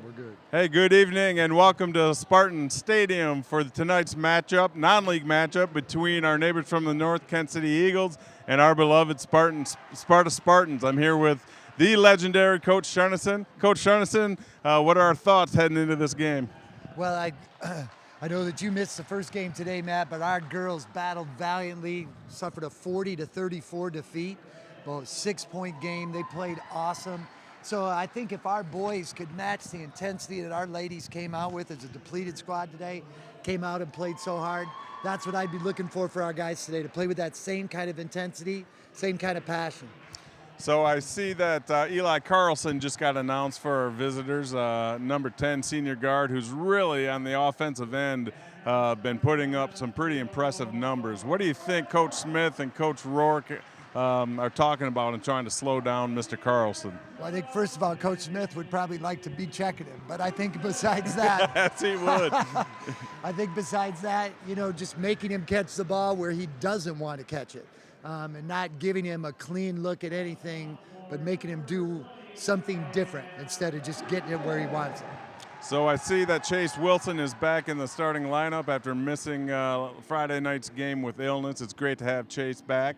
We're good. Hey, good evening and welcome to Spartan Stadium for tonight's matchup, non-league matchup between our neighbors from the north, Kent City Eagles, and our beloved Sparta Spartans. I'm here with the legendary Coach Sharnison. Coach Sharnison, what are our thoughts heading into this game? Well, I know that you missed the first game today, Matt, but our girls battled valiantly, suffered a 40-34 defeat. Well, 6-point game. They played awesome. So I think if our boys could match the intensity that our ladies came out with as a depleted squad today, came out and played so hard, that's what I'd be looking for our guys today, to play with that same kind of intensity, same kind of passion. So I see that Eli Carlson just got announced for our visitors, number 10 senior guard, who's really on the offensive end been putting up some pretty impressive numbers. What do you think Coach Smith and Coach Rourke are talking about and trying to slow down Mr. Carlson? Well, I think first of all, Coach Smith would probably like to be checking him, but I think besides that, yes, he would. I think besides that, just making him catch the ball where he doesn't want to catch it, and not giving him a clean look at anything, but making him do something different instead of just getting it where he wants it. So I see that Chase Wilson is back in the starting lineup after missing Friday night's game with illness. It's great to have Chase back.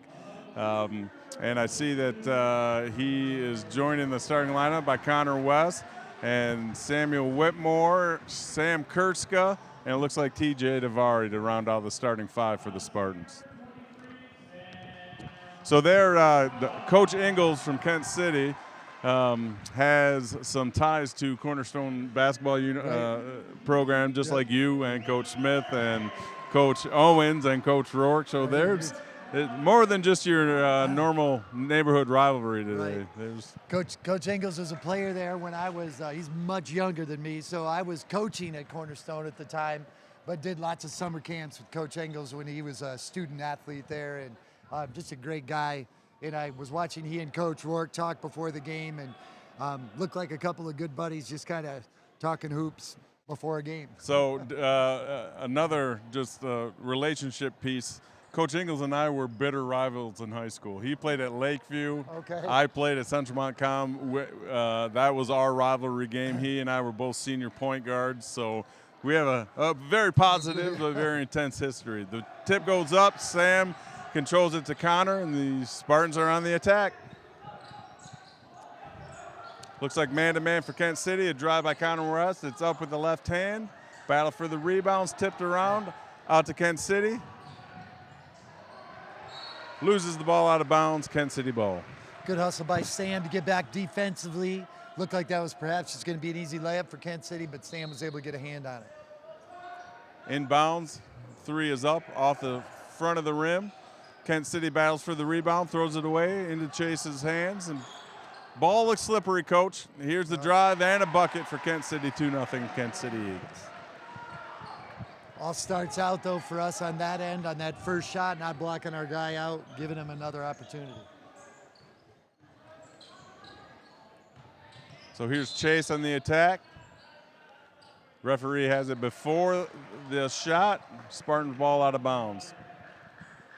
And I see that he is joined in the starting lineup by Connor West and Samuel Whitmore, Sam Kurtzka, and it looks like TJ Davari to round out the starting five for the Spartans. So there, Coach Ingalls from Kent City has some ties to Cornerstone basketball program, just like you and Coach Smith and Coach Owens and Coach Rourke. So there's more than just your normal neighborhood rivalry today. Right. Coach Ingalls was a player there when I was, he's much younger than me, so I was coaching at Cornerstone at the time, but did lots of summer camps with Coach Ingalls when he was a student athlete there, and just a great guy. And I was watching he and Coach Rourke talk before the game, and looked like a couple of good buddies just kind of talking hoops before a game. So another just relationship piece. Coach Ingalls and I were bitter rivals in high school. He played at Lakeview. Okay. I played at Central Montcalm. That was our rivalry game. He and I were both senior point guards, so we have a very positive but very intense history. The tip goes up. Sam controls it to Connor, and the Spartans are on the attack. Looks like man-to-man for Kent City. A drive by Connor West. It's up with the left hand. Battle for the rebounds. Tipped around. Out to Kent City. Loses the ball out of bounds. Kent City ball. Good hustle by Sam to get back defensively. Looked like that was perhaps just going to be an easy layup for Kent City, but Sam was able to get a hand on it. Inbounds. Three is up off the front of the rim. Kent City battles for the rebound, throws it away into Chase's hands, and ball looks slippery, Coach. Here's the drive and a bucket for Kent City, 2-0 Kent City Eagles. All starts out, though, for us on that end, on that first shot, not blocking our guy out, giving him another opportunity. So here's Chase on the attack. Referee has it before the shot. Spartans ball out of bounds.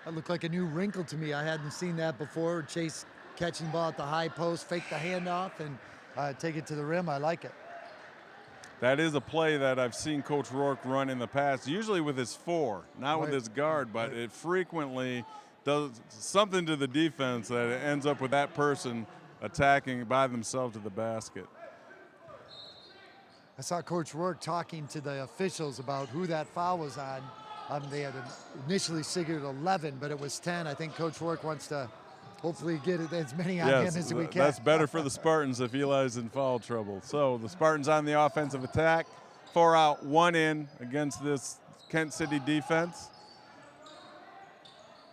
That looked like a new wrinkle to me. I hadn't seen that before. Chase catching the ball at the high post, fake the handoff, and take it to the rim. I like it. That is a play that I've seen Coach Rourke run in the past, usually with his four, not with his guard, but it frequently does something to the defense that it ends up with that person attacking by themselves to the basket. I saw Coach Rourke talking to the officials about who that foul was on. They had initially figured 11, but it was 10. I think Coach Rourke wants to hopefully get as many on him as we can. That's better for the Spartans if Eli's in foul trouble. So the Spartans on the offensive attack. 4 out, 1 in against this Kent City defense.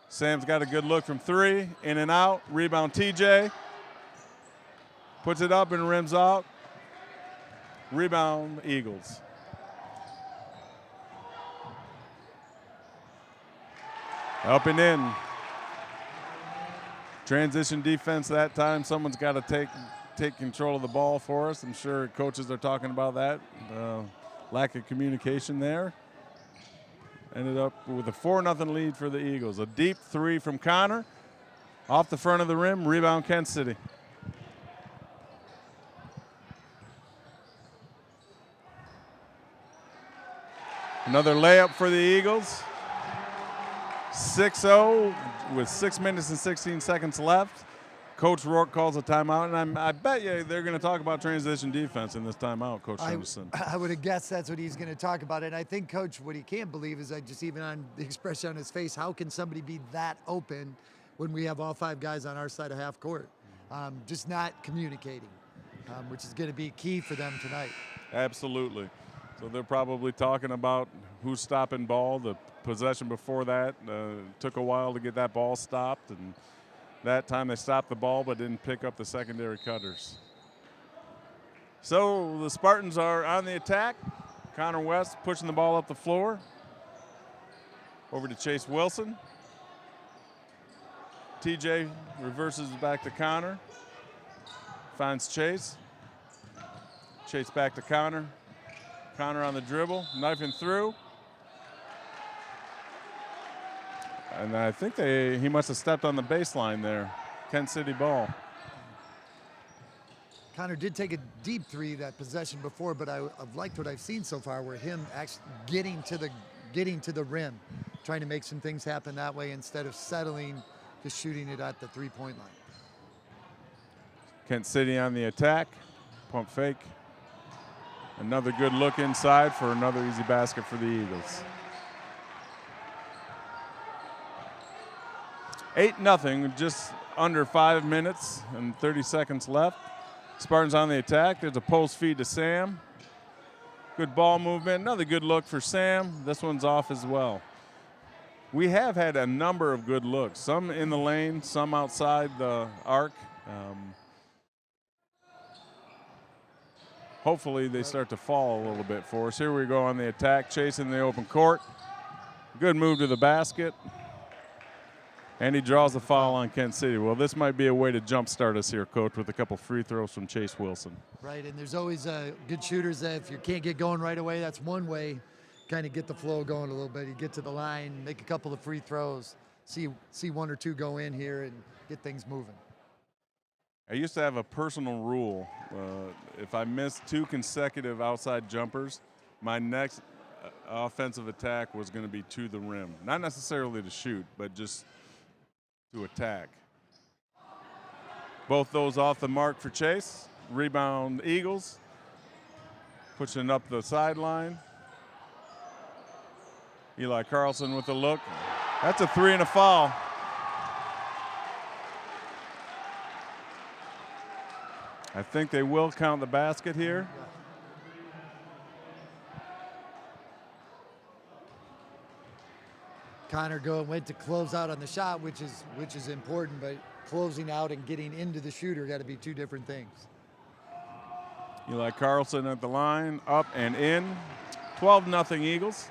Sam's got a good look from 3, in and out. Rebound TJ. Puts it up and rims out. Rebound Eagles. Up and in. Transition defense that time. Someone's got to take control of the ball for us. I'm sure coaches are talking about that. Lack of communication there. Ended up with a 4-0 lead for the Eagles. A deep 3 from Connor. Off the front of the rim. Rebound Kent City. Another layup for the Eagles. 6-0 with 6 minutes and 16 seconds left. Coach Rourke calls a timeout, and I bet you they're going to talk about transition defense in this timeout, Coach Henderson. I would have guessed that's what he's going to talk about. And I think, Coach, what he can't believe is that just even on the expression on his face, how can somebody be that open when we have all 5 guys on our side of half court? Just not communicating, which is going to be key for them tonight. Absolutely. So they're probably talking about who's stopping ball. The possession before that took a while to get that ball stopped, and that time they stopped the ball but didn't pick up the secondary cutters. So the Spartans are on the attack. Connor West pushing the ball up the floor. Over to Chase Wilson. TJ reverses back to Connor. Finds Chase. Chase back to Connor. Connor on the dribble, knifing through. And I think he must have stepped on the baseline there. Kent City ball. Connor did take a deep 3 that possession before, but I've liked what I've seen so far, where him actually getting to the rim, trying to make some things happen that way instead of settling to shooting it at the 3-point line. Kent City on the attack. Pump fake. Another good look inside for another easy basket for the Eagles. 8-0, just under 5 minutes and 30 seconds left. Spartans on the attack. There's a post feed to Sam. Good ball movement. Another good look for Sam. This one's off as well. We have had a number of good looks, some in the lane, some outside the arc. Hopefully they start to fall a little bit for us. Here we go on the attack, chasing the open court. Good move to the basket. And he draws the foul on Kent City. Well, this might be a way to jumpstart us here, Coach, with a couple free throws from Chase Wilson. Right, and there's always good shooters that if you can't get going right away, that's one way, kind of get the flow going a little bit. You get to the line, make a couple of free throws, see 1 or 2 go in here and get things moving. I used to have a personal rule. If I missed 2 consecutive outside jumpers, my next offensive attack was going to be to the rim. Not necessarily to shoot, but just to attack. Both those off the mark for Chase. Rebound Eagles. Pushing up the sideline. Eli Carlson with a look. That's a 3 and a foul. I think they will count the basket here. Connor went to close out on the shot, which is important, but closing out and getting into the shooter got to be 2 different things. Eli Carlson at the line, up and in. 12-0 Eagles.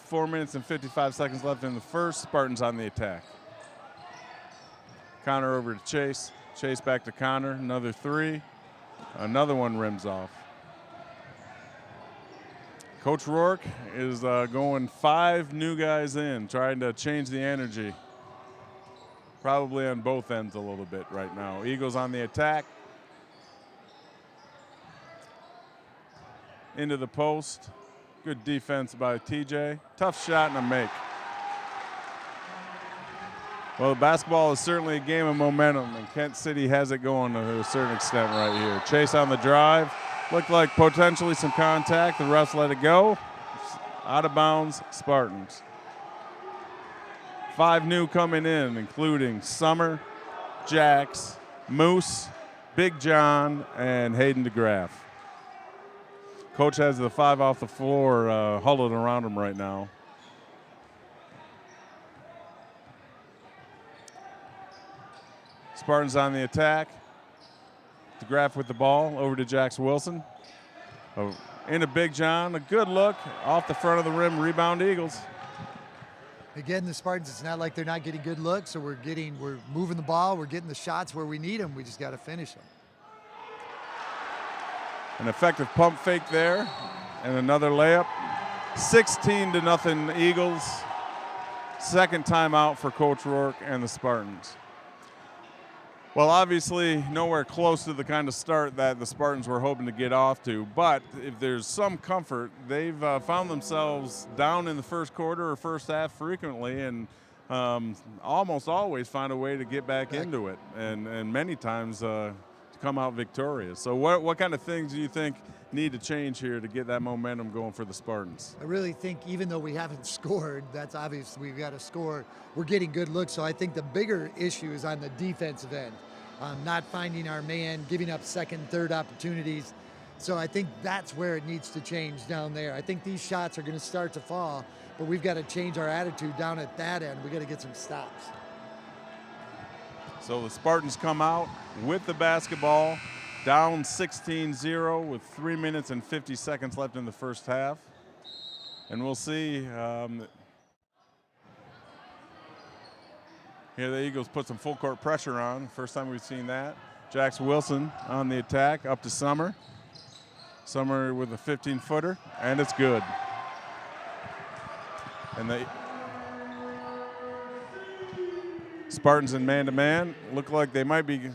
4 minutes and 55 seconds left in the first. Spartans on the attack. Connor over to Chase. Chase back to Connor. Another 3. Another one rims off. Coach Rourke is going 5 new guys in, trying to change the energy. Probably on both ends a little bit right now. Eagles on the attack. Into the post. Good defense by TJ. Tough shot and a make. Well, basketball is certainly a game of momentum, and Kent City has it going to a certain extent right here. Chase on the drive. Looked like potentially some contact. The refs let it go. Out of bounds, Spartans. 5 new coming in, including Summer, Jax, Moose, Big John, and Hayden DeGraff. Coach has the 5 off the floor huddled around him right now. Spartans on the attack. DeGraff with the ball over to Jax Wilson. Into Big John. A good look off the front of the rim. Rebound Eagles. Again, the Spartans, it's not like they're not getting good looks, so we're moving the ball, we're getting the shots where we need them. We just got to finish them. An effective pump fake there, and another layup. 16-0 Eagles. Second timeout for Coach Rourke and the Spartans. Well, obviously, nowhere close to the kind of start that the Spartans were hoping to get off to. But if there's some comfort, they've found themselves down in the first quarter or first half frequently, and almost always find a way to get back into it, and many times to come out victorious. So, what kind of things do you think need to change here to get that momentum going for the Spartans? I really think even though we haven't scored, that's obvious we've got to score. We're getting good looks. So I think the bigger issue is on the defensive end, not finding our man, giving up second, third opportunities. So I think that's where it needs to change down there. I think these shots are going to start to fall, but we've got to change our attitude down at that end. We've got to get some stops. So the Spartans come out with the basketball, down 16-0 with 3 minutes and 50 seconds left in the first half. And we'll see. Here the Eagles put some full court pressure on. First time we've seen that. Jax Wilson on the attack, up to Summer. Summer with a 15-footer, and it's good. And the Spartans in man-to-man look like they might be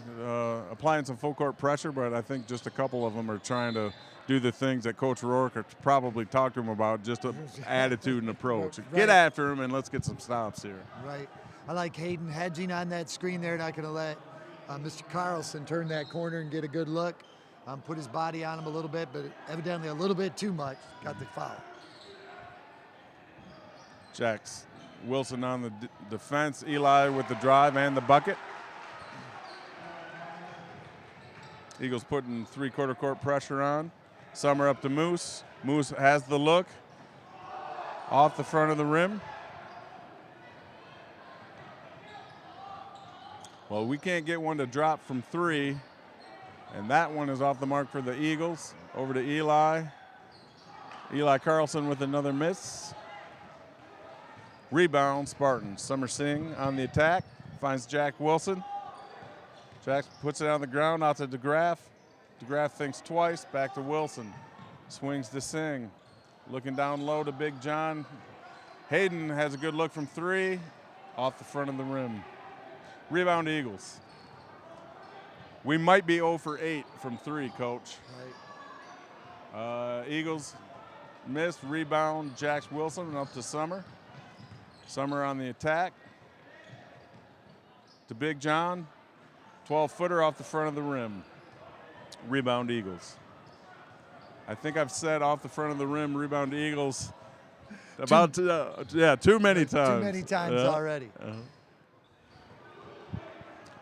applying some full court pressure, but I think just a couple of them are trying to do the things that Coach Rourke probably talked to them about, just an attitude and approach. Right. Get after him and let's get some stops here. Right. I like Hayden hedging on that screen there, not going to let Mr. Carlson turn that corner and get a good look. Put his body on him a little bit, but evidently a little bit too much. Got the foul. Jax Wilson on the defense. Eli with the drive and the bucket. Eagles putting three-quarter court pressure on. Summer up to Moose. Moose has the look. Off the front of the rim. Well, we can't get one to drop from three. And that one is off the mark for the Eagles. Over to Eli. Eli Carlson with another miss. Rebound, Spartans. Summer Singh on the attack. Finds Jack Wilson. Jack puts it on the ground, out to DeGraff. DeGraff thinks twice, back to Wilson. Swings to Singh. Looking down low to Big John. Hayden has a good look from three. Off the front of the rim. Rebound, Eagles. We might be 0 for 8 from three, Coach. Right. Eagles missed. Rebound, Jax Wilson, and up to Summer. Summer on the attack. To Big John. 12-footer off the front of the rim. Rebound, Eagles. I think I've said off the front of the rim, rebound, Eagles. About too many times. Too many times already.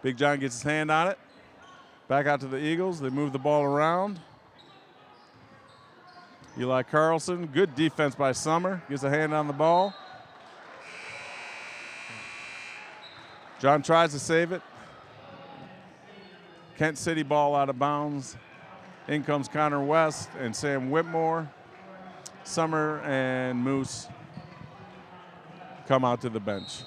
Big John gets his hand on it. Back out to the Eagles. They move the ball around. Eli Carlson, good defense by Summer. Gets a hand on the ball. John tries to save it. Kent City ball out of bounds. In comes Connor West and Sam Whitmore. Summer and Moose come out to the bench.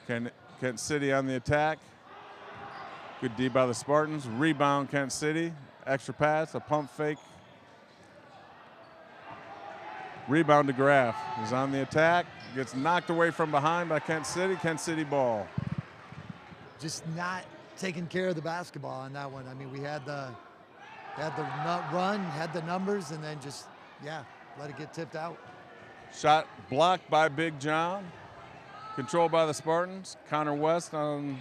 Kent City on the attack. Good D by the Spartans. Rebound, Kent City. Extra pass, a pump fake. Rebound to Graff. He's on the attack. Gets knocked away from behind by Kent City. Kent City ball. Just not taking care of the basketball on that one. I mean, we had the run, had the numbers, and then just, let it get tipped out. Shot blocked by Big John. Controlled by the Spartans. Connor West on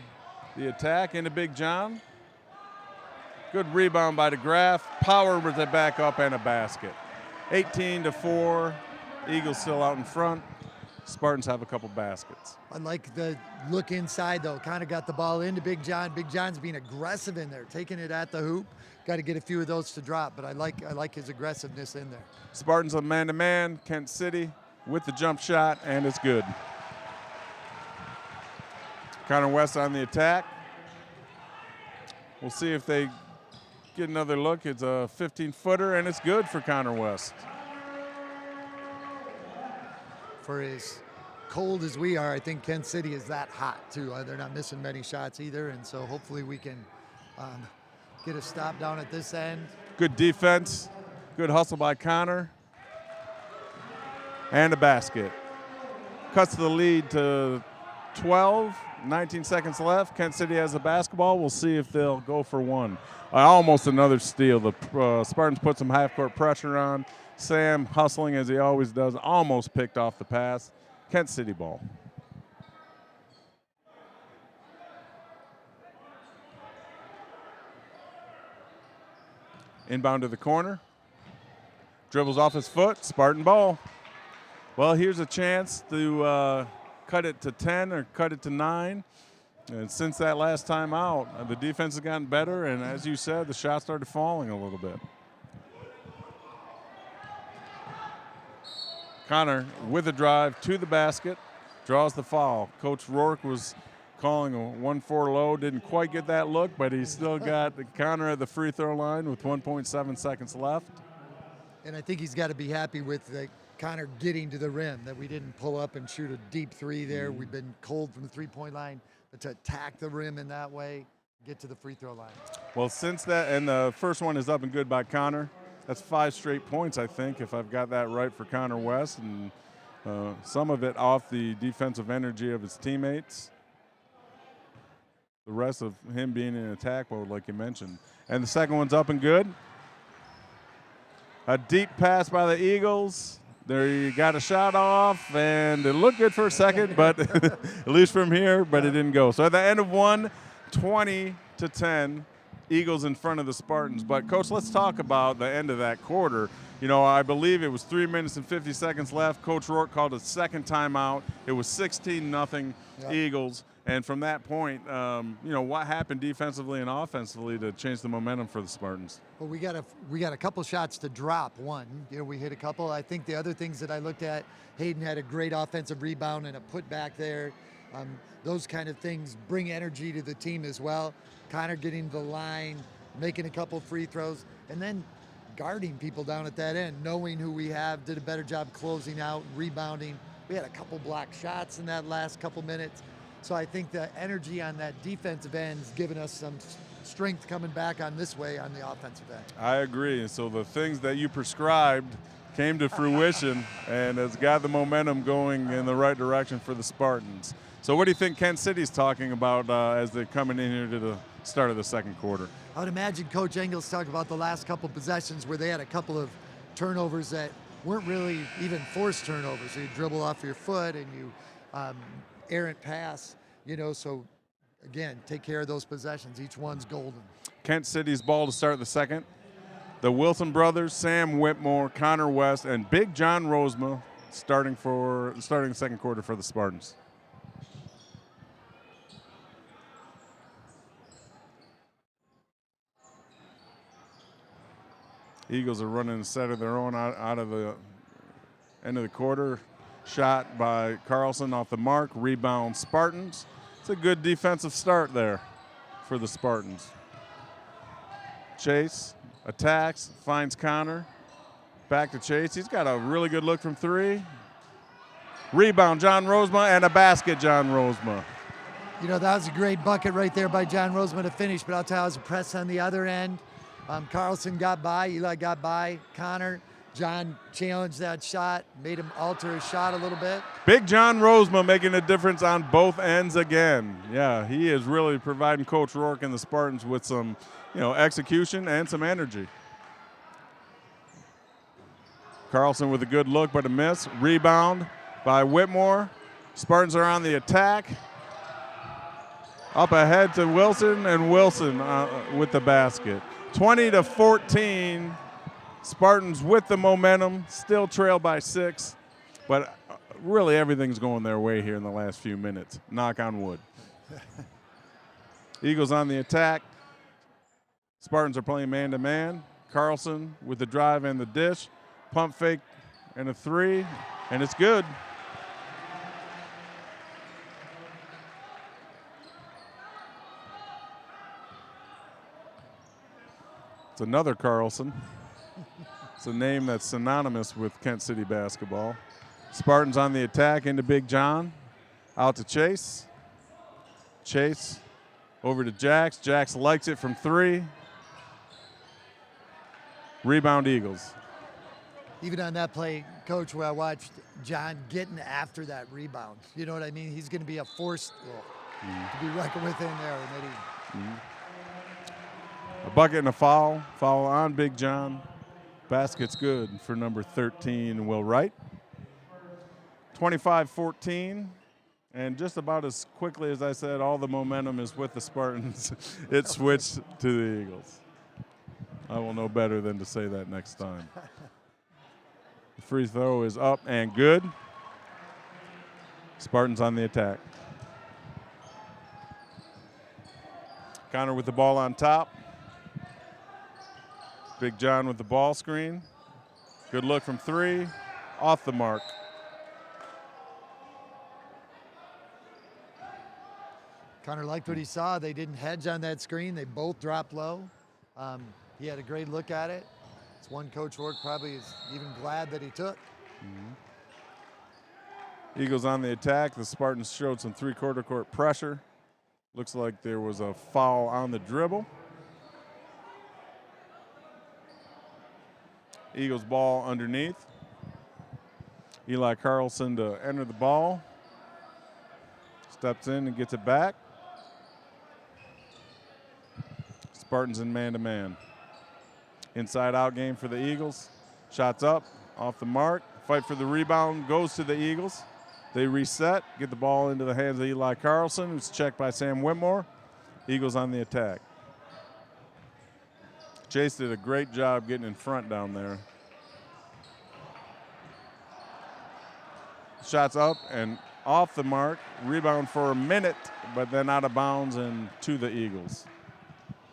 the attack into Big John. Good rebound by DeGraff. Power with it back up and a basket. 18-4. Eagles still out in front. Spartans have a couple baskets. I like the look inside, though. Kind of got the ball into Big John. Big John's being aggressive in there, taking it at the hoop. Got to get a few of those to drop, but I like his aggressiveness in there. Spartans on man-to-man. Kent City with the jump shot, and it's good. Connor West on the attack. We'll see if they get another look. It's a 15-footer, and it's good for Connor West. For as cold as we are, I think Kent City is that hot, too. They're not missing many shots either, and so hopefully we can get a stop down at this end. Good defense. Good hustle by Connor. And a basket. cuts the lead to 12. 19 seconds left. Kent City has the basketball. We'll see if they'll go for one. Almost another steal. The Spartans put some half-court pressure on. Sam, hustling as he always does, almost picked off the pass. Kent City ball. Inbound to the corner. Dribbles off his foot. Spartan ball. Well, here's a chance to cut it to 10 or cut it to 9. And since that last time out, the defense has gotten better, and as you said, the shots started falling a little bit. Connor with a drive to the basket, draws the foul. Coach Rourke was calling a 1-4 low, didn't quite get that look, but he still got Connor at the free throw line with 1.7 seconds left. And I think he's got to be happy with Connor getting to the rim, that we didn't pull up and shoot a deep three there. We've been cold from the three-point line, but to attack the rim in that way, get to the free throw line. Well, since that, and the first one is up and good by Connor. That's 5 straight points, I think, if I've got that right for Connor West, and some of it off the defensive energy of his teammates. The rest of him being in attack mode, like you mentioned. And the second one's up and good. A deep pass by the Eagles. There you got a shot off, and it looked good for a second, but at least from here, but it didn't go. So at the end of one, 20-10, Eagles in front of the Spartans. But, Coach, let's talk about the end of that quarter. You know, I believe it was 3 minutes and 50 seconds left. Coach Rourke called a second timeout. It was 16-0 Eagles. And from that point, you know, what happened defensively and offensively to change the momentum for the Spartans? Well, we got a couple shots to drop. One, you know, we hit a couple. I think the other things that I looked at, Hayden had a great offensive rebound and a putback there. Those kind of things bring energy to the team as well. Connor getting the line, making a couple free throws, and then guarding people down at that end, knowing who we have, did a better job closing out, rebounding. We had a couple block shots in that last couple minutes. So I think the energy on that defensive end has given us some strength coming back on this way on the offensive end. I agree. And so the things that you prescribed came to fruition and has got the momentum going in the right direction for the Spartans. So what do you think Kent City's talking about as they're coming in here to the start of the second quarter? I would imagine Coach Engels talked about the last couple possessions where they had a couple of turnovers that weren't really even forced turnovers. So you dribble off your foot and you errant pass, you know, so again, take care of those possessions. Each one's golden. Kent City's ball to start the second. The Wilson brothers, Sam Whitmore, Connor West, and Big John Rosema starting the second quarter for the Spartans. Eagles are running a set of their own out of the end of the quarter. Shot by Carlson off the mark, rebound Spartans. It's a good defensive start there for the Spartans. Chase attacks, finds Connor. Back to Chase. He's got a really good look from 3. Rebound, John Rosema, and a basket, John Rosema. You know, that was a great bucket right there by John Rosema to finish, but I'll tell you, I was a press on the other end. Carlson got by, Eli got by, Connor. John challenged that shot, made him alter his shot a little bit. Big John Rosema making a difference on both ends again. Yeah, he is really providing Coach Rourke and the Spartans with some, you know, execution and some energy. Carlson with a good look, but a miss. Rebound by Whitmore. Spartans are on the attack. Up ahead to Wilson, and Wilson with the basket. 20-14. Spartans with the momentum, still trail by 6, but really everything's going their way here in the last few minutes. Knock on wood. Eagles on the attack. Spartans are playing man-to-man. Carlson with the drive and the dish. Pump fake and a 3, and it's good. It's another Carlson. It's a name that's synonymous with Kent City basketball. Spartans on the attack into Big John. Out to Chase. Chase over to Jax. Jax likes it from 3. Rebound Eagles. even on that play, Coach, where I watched John getting after that rebound. You know what I mean? He's going to be a force to be reckoned with in there. And then A bucket and a foul. Foul on Big John. Basket's good for number 13, Will Wright. 25-14. And just about as quickly as I said, all the momentum is with the Spartans. It switched to the Eagles. I will know better than to say that next time. The free throw is up and good. Spartans on the attack. Connor with the ball on top. Big John with the ball screen. Good look from three. Off the mark. Connor liked what he saw. They didn't hedge on that screen. They both dropped low. He had a great look at it. It's one Coach Rourke probably is even glad that he took. Eagles on the attack. The Spartans showed some three-quarter court pressure. Looks like there was a foul on the dribble. Eagles ball underneath. Eli Carlson to enter the ball. Steps in and gets it back. Spartans in man-to-man. Inside-out game for the Eagles. Shots up, off the mark. Fight for the rebound goes to the Eagles. They reset, get the ball into the hands of Eli Carlson. It's checked by Sam Whitmore. Eagles on the attack. Chase did a great job getting in front down there. Shots up and off the mark. Rebound for a minute, but then out of bounds and to the Eagles.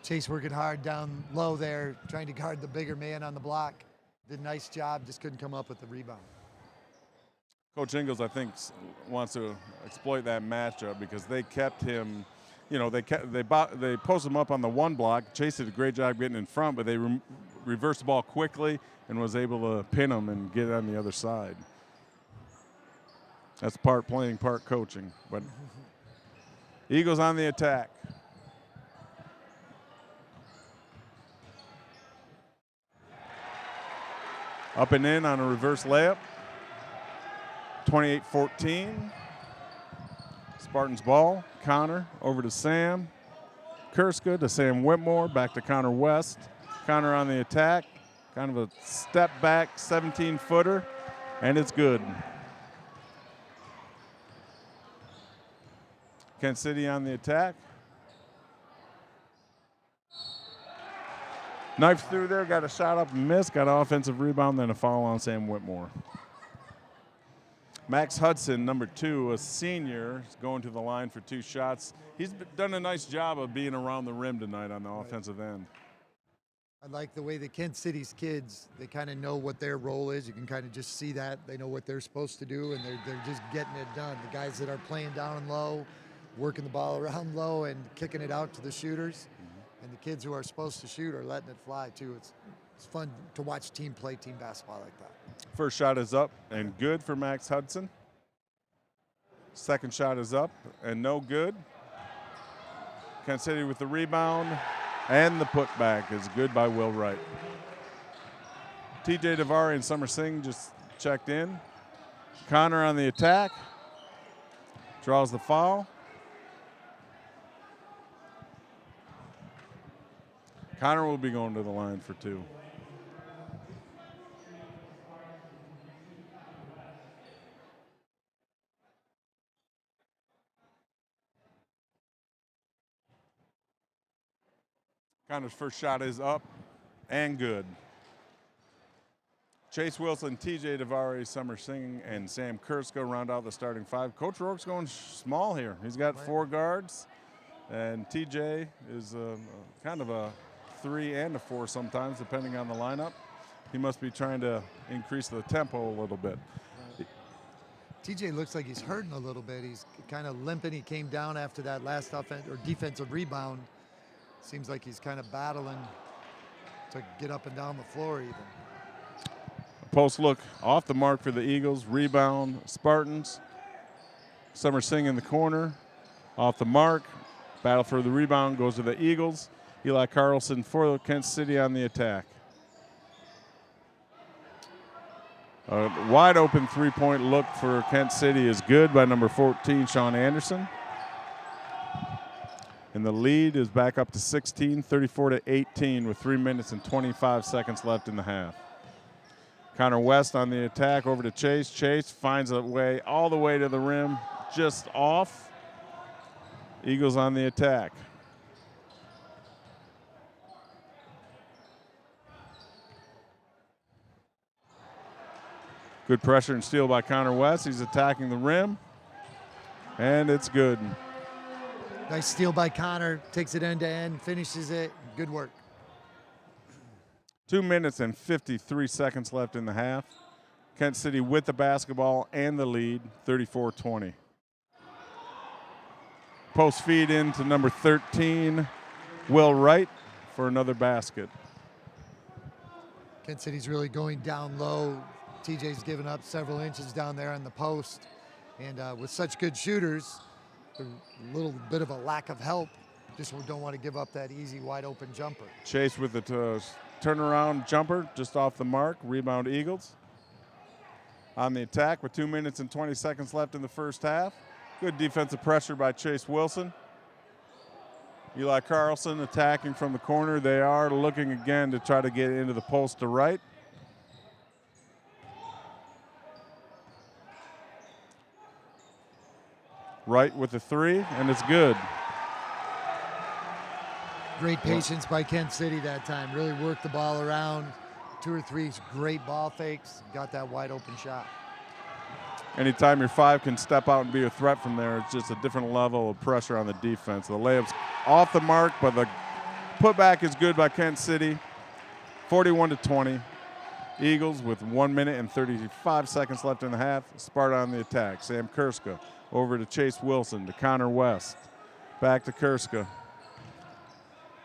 Chase working hard down low there, trying to guard the bigger man on the block. Did a nice job, just couldn't come up with the rebound. Coach Ingalls, I think, wants to exploit that matchup because they kept him, you know, they posted him up on the one block. Chase did a great job getting in front, but they reversed the ball quickly and was able to pin him and get on the other side. That's part playing, part coaching. But Eagles on the attack. Up and in on a reverse layup. 28-14. Spartans ball. Connor over to Sam. Kurska to Sam Whitmore. Back to Connor West. Connor on the attack. Kind of a step back 17-footer. And it's good. Kent City on the attack. Knife through there, got a shot up and missed, got an offensive rebound, then a foul on Sam Whitmore. Max Hudson, number 2, a senior, is going to the line for 2 shots. He's done a nice job of being around the rim tonight on the offensive end. I like the way the Kent City's kids, they kind of know what their role is. You can kind of just see that. They know what they're supposed to do, and they're just getting it done. The guys that are playing down low, working the ball around low and kicking it out to the shooters. And the kids who are supposed to shoot are letting it fly, too. It's fun to watch team play team basketball like that. First shot is up and good for Max Hudson. Second shot is up and no good. Kent City with the rebound, and the putback is good by Will Wright. TJ Davari and Summer Singh just checked in. Connor on the attack. Draws the foul. Connor will be going to the line for 2. Connor's first shot is up and good. Chase Wilson, TJ Davari, Summer Singh, and Sam Kurska round out the starting 5. Coach Rourke's going small here. He's got 4 guards, and TJ is kind of a 3 and a 4 sometimes, depending on the lineup. He must be trying to increase the tempo a little bit. TJ looks like he's hurting a little bit. He's kind of limping. He came down after that last defensive rebound. Seems like he's kind of battling to get up and down the floor even. Post look off the mark for the Eagles. Rebound, Spartans. Summer Singh in the corner. Off the mark. Battle for the rebound goes to the Eagles. Eli Carlson for Kent City on the attack. A wide open three-point look for Kent City is good by number 14, Sean Anderson. And the lead is back up to 16, 34-18 with 3 minutes and 25 seconds left in the half. Connor West on the attack over to Chase. Chase finds a way all the way to the rim, just off. Eagles on the attack. Good pressure and steal by Connor West. He's attacking the rim, and it's good. Nice steal by Connor. Takes it end to end, finishes it. Good work. 2 minutes and 53 seconds left in the half. Kent City with the basketball and the lead, 34-20. Post feed into number 13, Will Wright, for another basket. Kent City's really going down low. TJ's given up several inches down there on the post. And with such good shooters, a little bit of a lack of help. Just don't want to give up that easy, wide open jumper. Chase with the turnaround jumper, just off the mark. Rebound Eagles. On the attack with 2 minutes and 20 seconds left in the first half. Good defensive pressure by Chase Wilson. Eli Carlson attacking from the corner. They are looking again to try to get into the post to Wright. Wright with the three, and it's good. Great patience by Kent City that time. Really worked the ball around. 2 or 3 great ball fakes. Got that wide open shot. Anytime your five can step out and be a threat from there, it's just a different level of pressure on the defense. The layup's off the mark, but the putback is good by Kent City. 41-20. Eagles with 1 minute and 35 seconds left in the half. Spartan on the attack. Sam Kurska over to Chase Wilson to Connor West. Back to Kurska.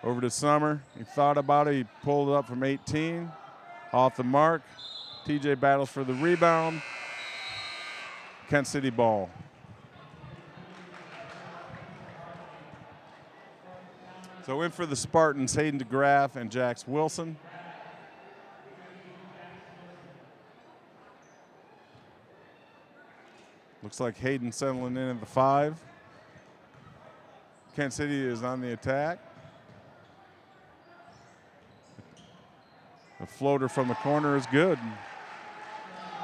Over to Summer. He thought about it. He pulled it up from 18. Off the mark. TJ battles for the rebound. Kent City ball. So in for the Spartans, Hayden DeGraff and Jax Wilson. Looks like Hayden settling in at the 5. Kent City is on the attack. The floater from the corner is good.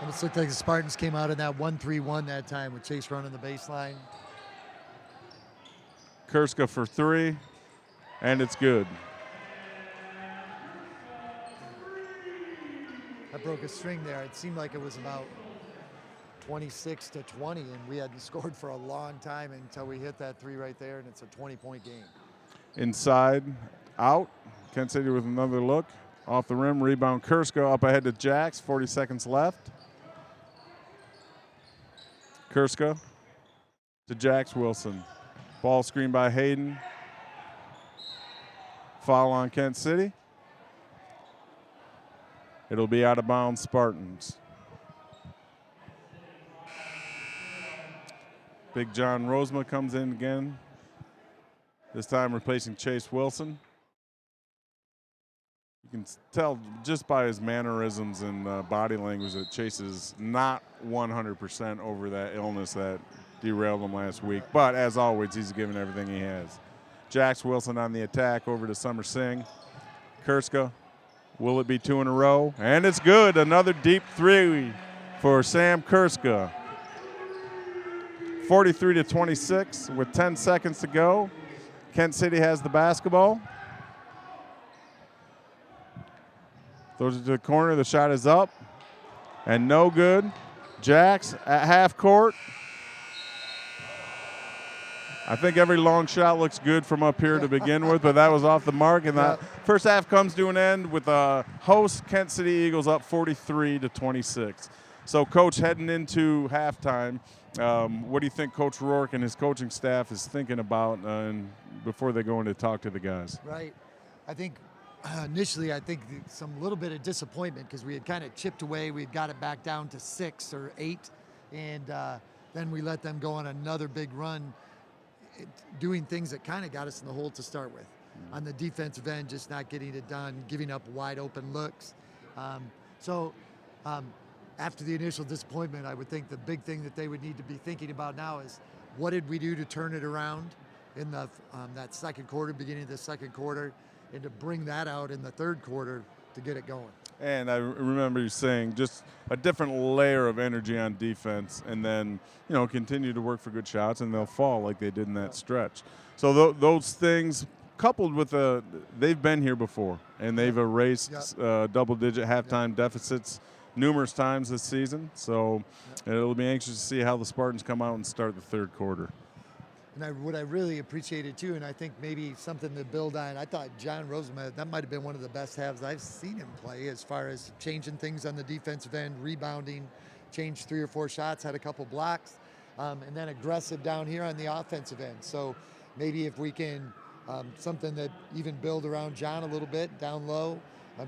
Almost looked like the Spartans came out in that 1-3-1 that time with Chase running the baseline. Kurska for 3, and it's good. That broke a string there. It seemed like it was about 26-20, and we hadn't scored for a long time until we hit that 3 right there, and it's a 20-point game. Inside, out. Kent City with another look. Off the rim, rebound Kurska up ahead to Jax, 40 seconds left. Kurska to Jax Wilson. Ball screen by Hayden. Foul on Kent City. It'll be out of bounds, Spartans. Big John Rosema comes in again, this time replacing Chase Wilson. You can tell just by his mannerisms and body language that Chase is not 100% over that illness that derailed him last week. But as always, he's given everything he has. Jax Wilson on the attack over to Summer Singh. Kurska, will it be 2 in a row? And it's good. Another deep 3 for Sam Kurska. 43-26 with 10 seconds to go. Kent City has the basketball. Throws it to the corner. The shot is up and no good. Jax at half court. I think every long shot looks good from up here to begin with, but that was off the mark. And that first half comes to an end with host Kent City Eagles up 43-26. So, Coach, heading into halftime, what do you think Coach Rourke and his coaching staff is thinking about before they go in to talk to the guys? Right. I think initially, some little bit of disappointment because we had kind of chipped away. We had got it back down to 6 or 8, and then we let them go on another big run, doing things that kind of got us in the hole to start with. On the defensive end, just not getting it done, giving up wide open looks. after the initial disappointment, I would think the big thing that they would need to be thinking about now is what did we do to turn it around in the that second quarter, beginning of the second quarter, and to bring that out in the third quarter to get it going. And I remember you saying just a different layer of energy on defense, and then continue to work for good shots, and they'll fall like they did in that stretch. So those things, coupled with they've been here before, and they've erased double-digit halftime deficits numerous times this season. So it'll be anxious to see how the Spartans come out and start the third quarter. And what I really appreciated too, and I think maybe something to build on, I thought John Rosenman, that might have been one of the best halves I've seen him play as far as changing things on the defensive end, rebounding, changed 3 or 4 shots, had a couple blocks, and then aggressive down here on the offensive end. So maybe if we can, something that even build around John a little bit, down low,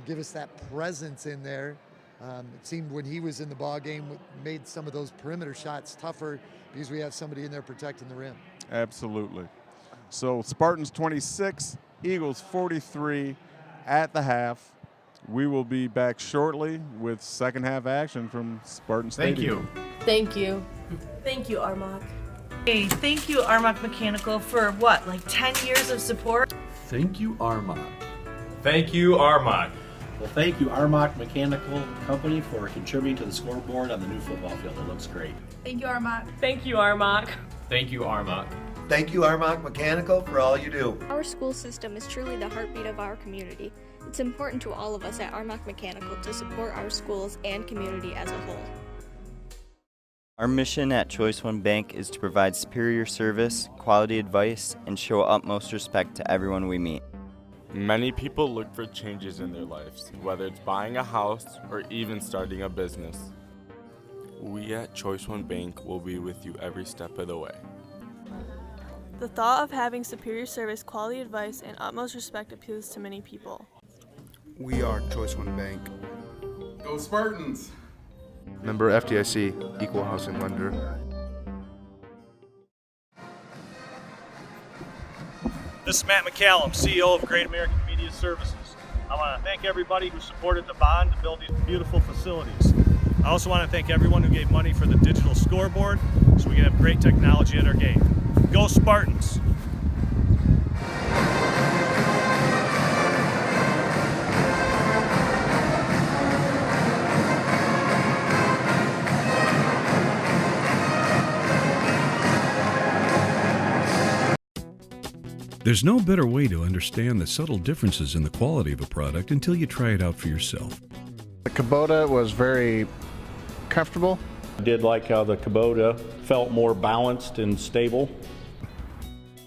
give us that presence in there. It seemed when he was in the ball game, made some of those perimeter shots tougher because we have somebody in there protecting the rim. Absolutely. So Spartans 26, Eagles 43 at the half. We will be back shortly with second half action from Spartan Stadium. Thank you. Thank you, Armok. Hey, thank you, Armok Mechanical, for what, like 10 years of support? Thank you, Armok. Thank you, Armok. Well, thank you, Armok Mechanical Company, for contributing to the scoreboard on the new football field. It looks great. Thank you, Armok. Thank you, Armok. Thank you, Armok. Thank you, Armok Mechanical, for all you do. Our school system is truly the heartbeat of our community. It's important to all of us at Armok Mechanical to support our schools and community as a whole. Our mission at Choice One Bank is to provide superior service, quality advice, and show utmost respect to everyone we meet. Many people look for changes in their lives, whether it's buying a house or even starting a business. We at Choice One Bank will be with you every step of the way. The thought of having superior service, quality advice, and utmost respect appeals to many people. We are Choice One Bank. Go Spartans! Member FDIC, Equal Housing Lender. This is Matt McCallum, CEO of Great American Media Services. I want to thank everybody who supported the bond to build these beautiful facilities. I also want to thank everyone who gave money for the digital scoreboard so we can have great technology at our game. Go Spartans! There's no better way to understand the subtle differences in the quality of a product until you try it out for yourself. The Kubota was very comfortable. I did like how the Kubota felt more balanced and stable.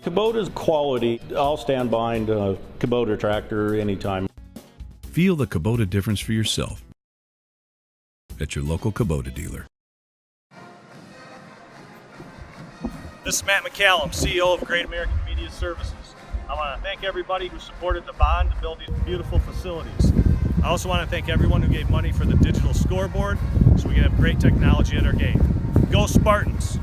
Kubota's quality, I'll stand behind a Kubota tractor anytime. Feel the Kubota difference for yourself at your local Kubota dealer. This is Matt McCallum, CEO of Great American Media Services. I want to thank everybody who supported the bond to build these beautiful facilities. I also want to thank everyone who gave money for the digital scoreboard so we can have great technology at our game. Go Spartans!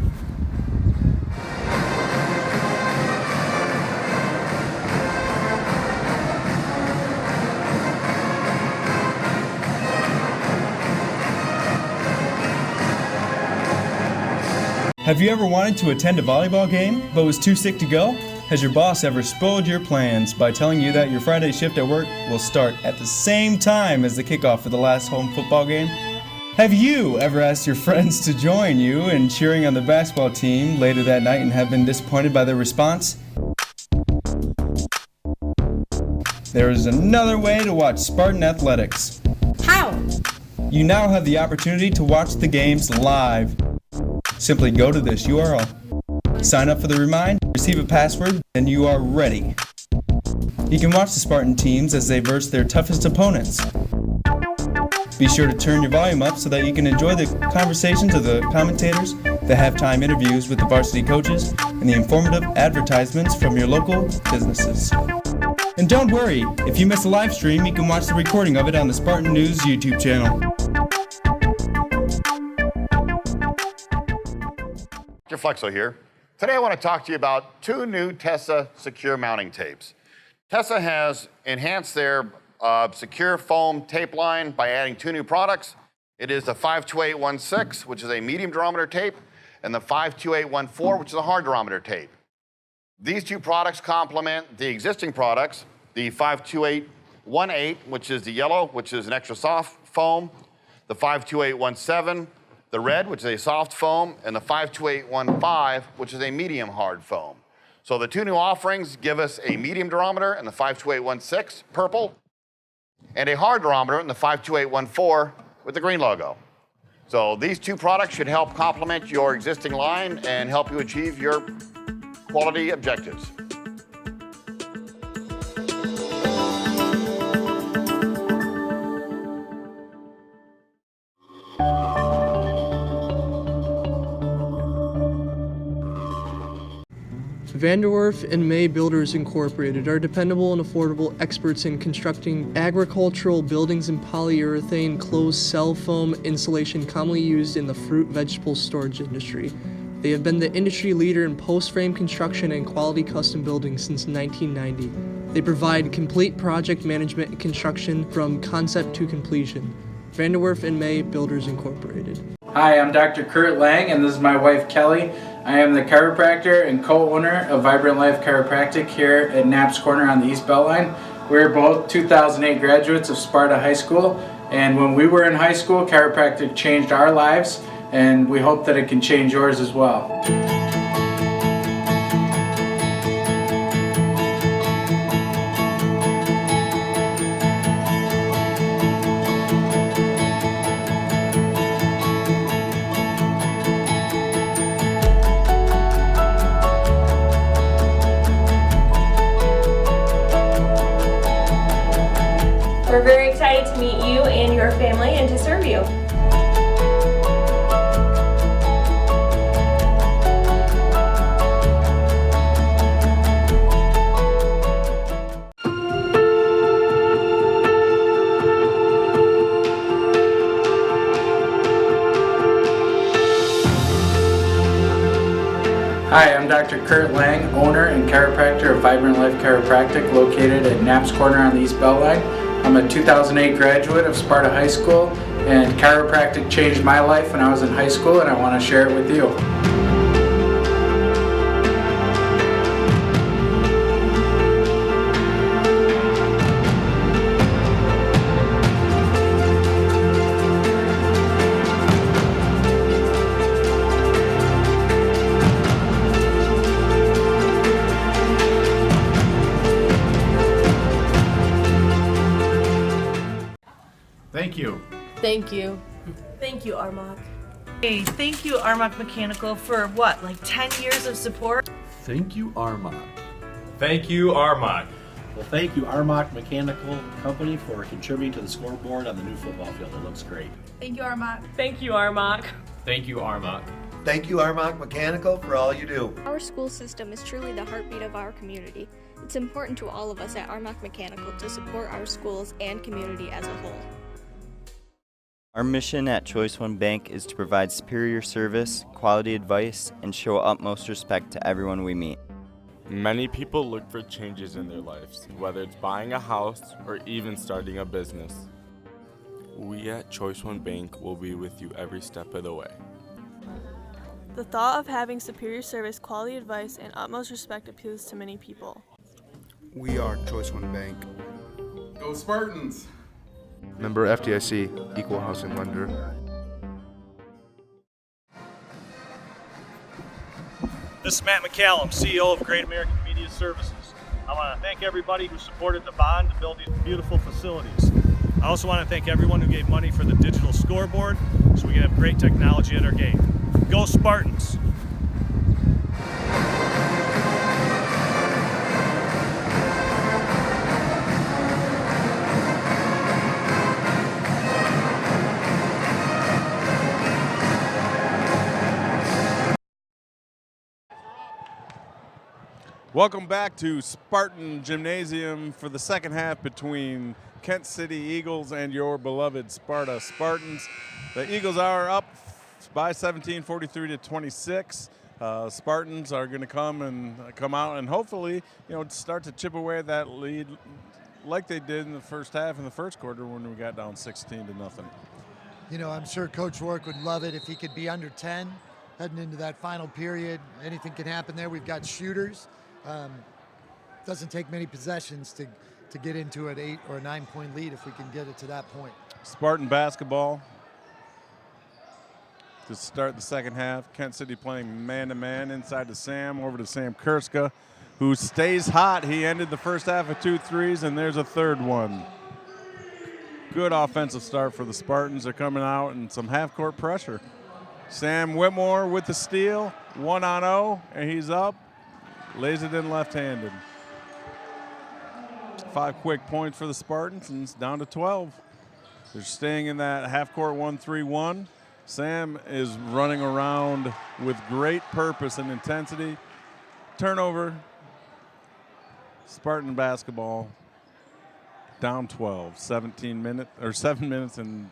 Have you ever wanted to attend a volleyball game but was too sick to go? Has your boss ever spoiled your plans by telling you that your Friday shift at work will start at the same time as the kickoff for the last home football game? Have you ever asked your friends to join you in cheering on the basketball team later that night and have been disappointed by their response? There is another way to watch Spartan Athletics. How? You now have the opportunity to watch the games live. Simply go to this URL. Sign up for the remind, receive a password, and you are ready. You can watch the Spartan teams as they verse their toughest opponents. Be sure to turn your volume up so that you can enjoy the conversations of the commentators, the halftime interviews with the varsity coaches, and the informative advertisements from your local businesses. And don't worry, if you miss a live stream, you can watch the recording of it on the Spartan News YouTube channel. Flexo here. Today I want to talk to you about 2 new Tessa secure mounting tapes. Tessa has enhanced their secure foam tape line by adding 2 new products. It is the 52816, which is a medium durometer tape, and the 52814, which is a hard durometer tape. These two products complement the existing products, the 52818, which is the yellow, which is an extra soft foam, the 52817, the red, which is a soft foam, and the 52815, which is a medium hard foam. So the two new offerings give us a medium durometer in the 52816, purple, and a hard durometer in the 52814 with the green logo. So these two products should help complement your existing line and help you achieve your quality objectives. Vanderwerf and May Builders Incorporated are dependable and affordable experts in constructing agricultural buildings in polyurethane closed cell foam insulation commonly used in the fruit vegetable storage industry. They have been the industry leader in post-frame construction and quality custom buildings since 1990. They provide complete project management and construction from concept to completion. Vanderwerf and May Builders Incorporated. Hi, I'm Dr. Kurt Lang, and this is my wife Kelly. I am the chiropractor and co-owner of Vibrant Life Chiropractic here at Knapp's Corner on the East Beltline. We're both 2008 graduates of Sparta High School, and when we were in high school, chiropractic changed our lives, and we hope that it can change yours as well. We're very excited to meet you and your family and to serve you. Hi, I'm Dr. Kurt Lang, owner and chiropractor of Vibrant Life Chiropractic located at Knapp's Corner on the East Beltline. I'm a 2008 graduate of Sparta High School, and chiropractic changed my life when I was in high school, and I want to share it with you. Thank you. Thank you. Thank you, Armok. Hey, thank you, Armok Mechanical, for what, like 10 years of support? Thank you, Armok. Thank you, Armok. Well, thank you, Armok Mechanical Company, for contributing to the scoreboard on the new football field. It looks great. Thank you, Armok. Thank you, Armok. Thank you, Armok. Thank you, Armok Mechanical, for all you do. Our school system is truly the heartbeat of our community. It's important to all of us at Armok Mechanical to support our schools and community as a whole. Our mission at Choice One Bank is to provide superior service, quality advice, and show utmost respect to everyone we meet. Many people look for changes in their lives, whether it's buying a house or even starting a business. We at Choice One Bank will be with you every step of the way. The thought of having superior service, quality advice, and utmost respect appeals to many people. We are Choice One Bank. Go Spartans! Member FDIC, equal housing lender. This is Matt McCallum, CEO of Great American Media Services. I want to thank everybody who supported the bond to build these beautiful facilities. I also want to thank everyone who gave money for the digital scoreboard so we can have great technology at our game. Go Spartans! Welcome back to Spartan Gymnasium for the second half between Kent City Eagles and your beloved Sparta Spartans. The Eagles are up by 17, 43-26. Spartans are going to come out and hopefully, start to chip away at that lead like they did in the first half in the first quarter when we got down 16-0. You know, I'm sure Coach Rourke would love it if he could be under 10 heading into that final period. Anything can happen there. We've got shooters. Doesn't take many possessions to get into an 8 or a 9 point lead if we can get it to that point. Spartan basketball to start the second half. Kent City playing man-to-man inside to Sam, over to Sam Kurska, who stays hot. He ended the first half with 2 threes, and there's a third one. Good offensive start for the Spartans. They're coming out and some half-court pressure. Sam Whitmore with the steal, 1-on-0, and he's up. Lays it in left-handed. 5 quick points for the Spartans, and it's down to 12. They're staying in that half-court 1-3-1. Sam is running around with great purpose and intensity. Turnover. Spartan basketball down 12. 7 minutes and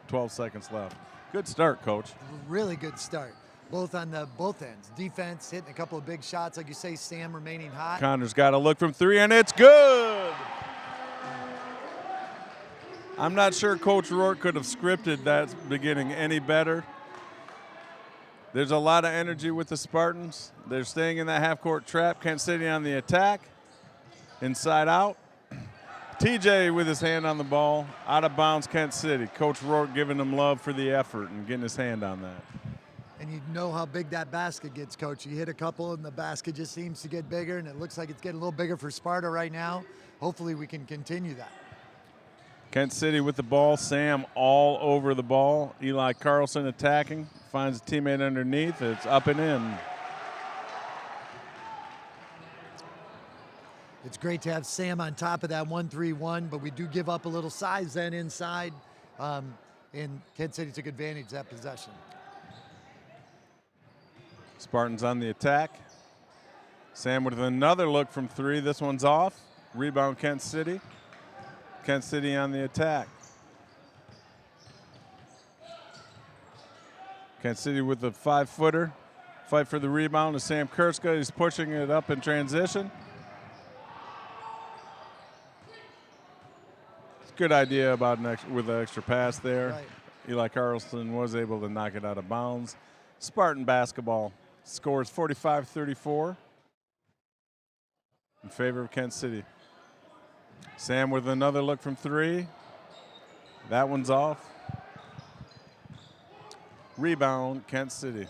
12 seconds left. Good start, Coach. Really good start. Both on both ends. Defense hitting a couple of big shots, like you say. Sam remaining hot. Connor's got a look from 3, and it's good. I'm not sure Coach Rourke could have scripted that beginning any better. There's a lot of energy with the Spartans. They're staying in that half-court trap. Kent City on the attack. Inside out. TJ with his hand on the ball. Out of bounds, Kent City. Coach Rourke giving him love for the effort and getting his hand on that. And you know how big that basket gets, Coach. You hit a couple, and the basket just seems to get bigger, and it looks like it's getting a little bigger for Sparta right now. Hopefully we can continue that. Kent City with the ball. Sam all over the ball. Eli Carlson attacking. Finds a teammate underneath. It's up and in. It's great to have Sam on top of that 1-3-1, but we do give up a little size then inside, and Kent City took advantage of that possession. Spartans on the attack. Sam with another look from 3. This one's off. Rebound Kent City. Kent City on the attack. Kent City with the 5-footer. Fight for the rebound to Sam Kurska. He's pushing it up in transition. It's a good idea about with the extra pass there. Right. Eli Carlson was able to knock it out of bounds. Spartan basketball scores 45-34 in favor of Kent City. Sam with another look from 3. That one's off. Rebound, Kent City.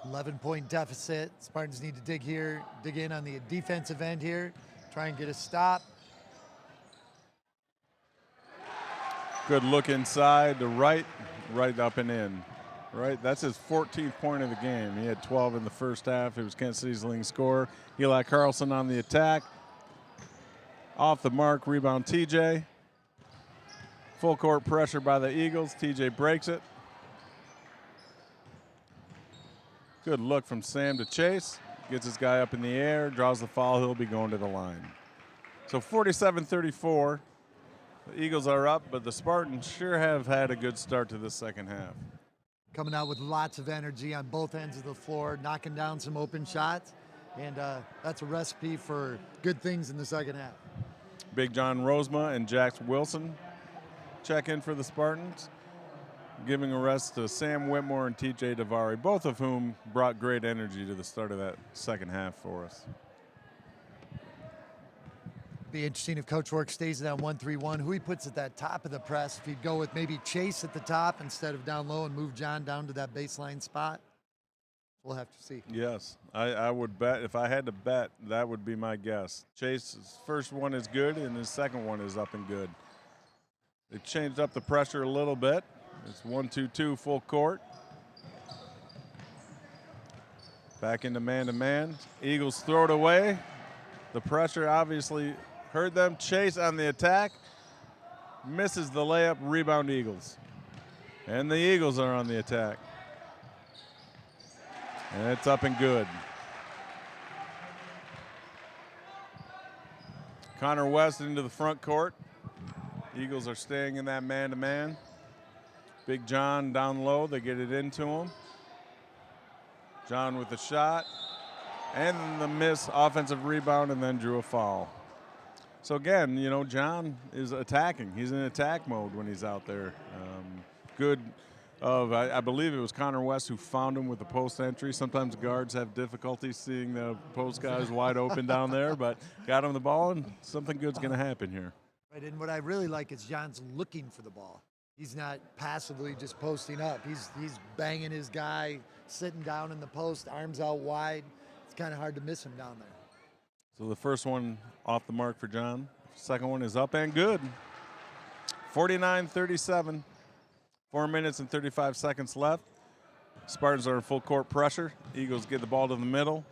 11-point deficit. Spartans need to dig in on the defensive end here, try and get a stop. Good look inside to right up and in. Right, that's his 14th point of the game. He had 12 in the first half. It was Kent City's leading scorer. Eli Carlson on the attack. Off the mark, rebound TJ. Full court pressure by the Eagles. TJ breaks it. Good look from Sam to Chase. Gets his guy up in the air, draws the foul. He'll be going to the line. So 47-34. The Eagles are up, but the Spartans sure have had a good start to this second half. Coming out with lots of energy on both ends of the floor, knocking down some open shots, and that's a recipe for good things in the second half. Big John Rosema and Jax Wilson check in for the Spartans, giving a rest to Sam Whitmore and TJ Davari, both of whom brought great energy to the start of that second half for us. Be interesting if Coach Rourke stays in that 1-3-1, who he puts at that top of the press. If he'd go with maybe Chase at the top instead of down low and move John down to that baseline spot. We'll have to see. Yes, I would bet, if I had to bet, that would be my guess. Chase's first one is good and his second one is up and good. They've changed up the pressure a little bit. It's 1-2-2 full court. Back into man-to-man. Eagles throw it away. The pressure obviously hurt them. Chase on the attack. Misses the layup. Rebound Eagles. And the Eagles are on the attack. And it's up and good. Connor West into the front court. Eagles are staying in that man-to-man. Big John down low. They get it into him. John with the shot. And the miss, offensive rebound, and then drew a foul. So again, you know, John is attacking. He's in attack mode when he's out there. Good. I believe it was Connor West who found him with the post entry. Sometimes guards have difficulty seeing the post guys wide open down there, but got him the ball, and something good's going to happen here. Right, and what I really like is John's looking for the ball. He's not passively just posting up. He's banging his guy, sitting down in the post, arms out wide. It's kind of hard to miss him down there. So the first one off the mark for John. Second one is up and good. 49-37. 4 minutes and 35 seconds left. Spartans are in full court pressure. Eagles get the ball to the middle